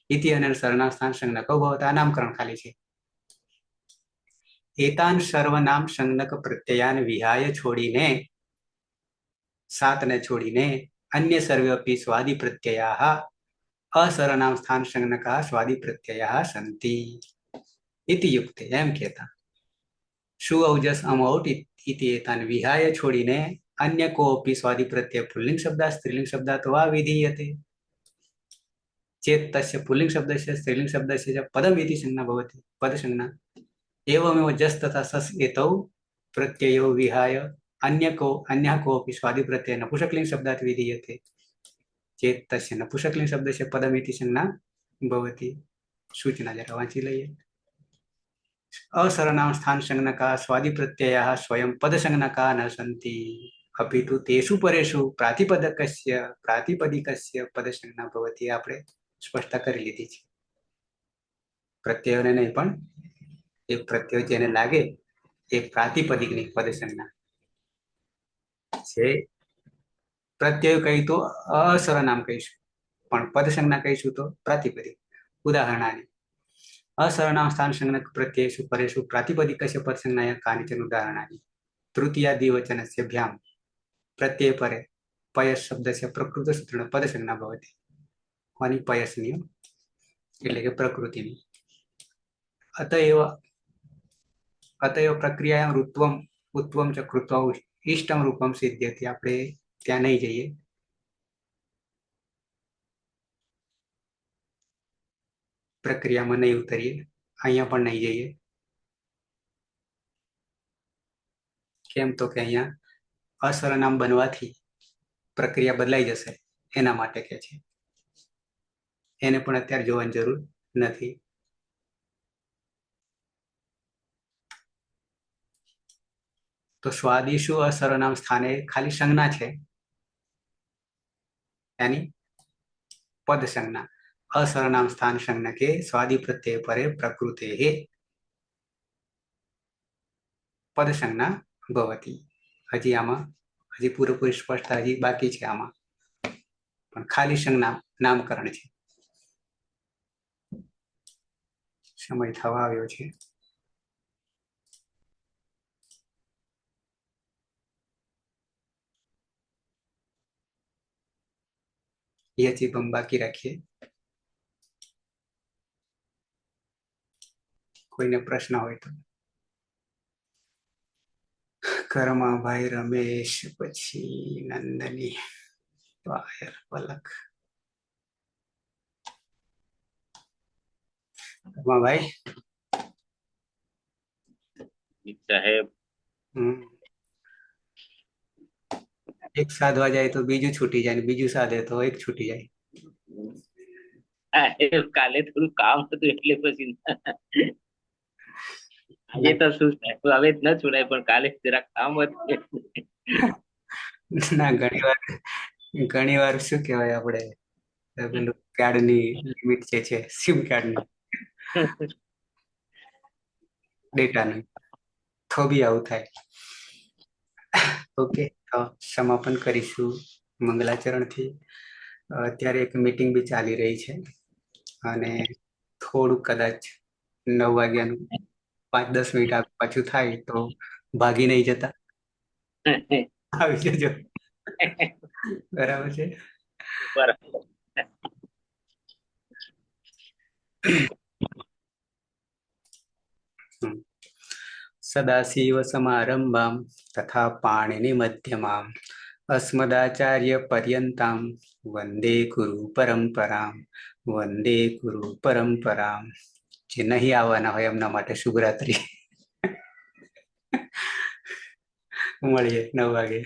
इति अनन् सर्वनाम स्थान संज्ञको भवता नामकरण खाली छे एतान सर्वनाम संज्ञक प्रत्ययान विहाय छोड़ीने सात ने छोड़ीने अन्य सर्वेपि स्वादि प्रत्ययाः असर्वनाम स्थान संज्ञकाः स्वादि प्रत्ययाः सन्ति इति युक्ते एम कहता शु औजस अमौट इति एतान विहाय छोड़ीने अन्य कोऽपि स्वादि प्रत्यय पुल्लिंग शब्दात् स्त्रीलिंग शब्दात् वा विधीयते चेत् तस्य पुल्लिंग शब्दस्य स्त्रीलिंग शब्दस्य च पदम् इति संज्ञा भवति पद संज्ञा एवमेव जस् तथा सस् एतौ प्रत्ययो विहाय अन्यः कोऽपि स्वादि प्रत्यय नपुंसकलिंग शब्दात् विधीयते चेत् तस्य नपुंसकलिंग शब्दस्य पदम् इति संज्ञा भवति सूचना जरा वांची लईए असर्वनाम स्थान संज्ञकाः स्वादि प्रत्ययाः स्वयं पद संज्ञकाः न सन्ति अपितु तेषु परेषु प्रातिपदिकस्य पद संज्ञा भवति આપણે સ્પષ્ટતા કરી લીધી છે પ્રત્યયોને નહીં પણ એ પ્રત્યય જેને લાગે એ પ્રાતિપદિકની પદ સંજ્ઞા છે પ્રત્યય કહી તો અસર્વનામ કહીશું પણ પદ સંજ્ઞા કહીશું તો પ્રાતિપદિક ઉદાહરણાनि असर्वनाम स्थान संज्ञक प्रत्ययेषु परेषु प्रातिपदिकस्य पद संज्ञाया कानिचन उदाहरणानि तृतीयादिवचनस्य भ्यां प्रत्यय परे पयस् शब्दस्य प्रकृत सूत्रेण पद संज्ञा भवति कोनी पयस्नी એટલે કે પ્રકૃતિની अतएव प्रक्रियायां उत्वम च कृत्वा इष्टम रूपम सिद्ध्यति આપણે ત્યાં નહીં જઈએ. પ્રક્રિયામાં નહીં ઉતરીએ. અહીંયા પણ નહીં જઈએ. કેમ તો કે અહીંયા અસર્વનામ બનવાથી પ્રક્રિયા બદલાઈ જશે એના માટે કે છે. એને પણ અત્યારે જોવાની જરૂર નથી. તો સ્વાદિશુ અસર્વનામ સ્થાને ખાલી સંજ્ઞા છે यानी पद संज्ञा. असर्वनाम स्थान संज्ञा के स्वादि प्रत्यय परे प्रकृते पद संज्ञा भवति. हजी आमा हजी पूरेपूरी स्पष्टता हजी बाकी है. आमा पण खाली संज्ञा नामकरण है. समय थवा आव्यो छे. ये चीज हम बाकी रखिए. कोई प्रश्न हो तो कर्मा भाई रमेश पछी नंदनी पायल पलक. कर्मा भाई साहेब एक साधवा जाए तो बीजू छूटी जाए, बीजू साधे तो एक छूटी जाए. કાલે થોડું કામ હતું એટલે પછી આજે તો શું હવે જ ન છોડાય પણ કાલે જરા કામ હતું. ના ઘણી વાર શું કહેવાય આપણે પેલું કાર્ડની લિમિટ જે છે સિમ કાર્ડની ડેટાની તો બી આવું થાય. ઓકે, તો સમાપન કરીશું મંગલાચરણથી. અત્યારે એક મીટિંગ બી ચાલી રહી છે અને થોડું કદાચ 9 વાગ્યાનું 5-10 મિનિટ આગળ પાછું થાય તો ભાગી નહીં જતા, આવી જજો. બરાબર છે. બરાબર. સદાશિવ સમારંભામ તથા પાણિનિ મધ્યમામ અસ્મદાચાર્ય પર્યંતામ વંદે ગુરુ પરંપરામ. વંદે ગુરુ પરંપરામ. જે નહીં આવવાના હોય એમના માટે શુભરાત્રી. મળીએ 9 વાગે.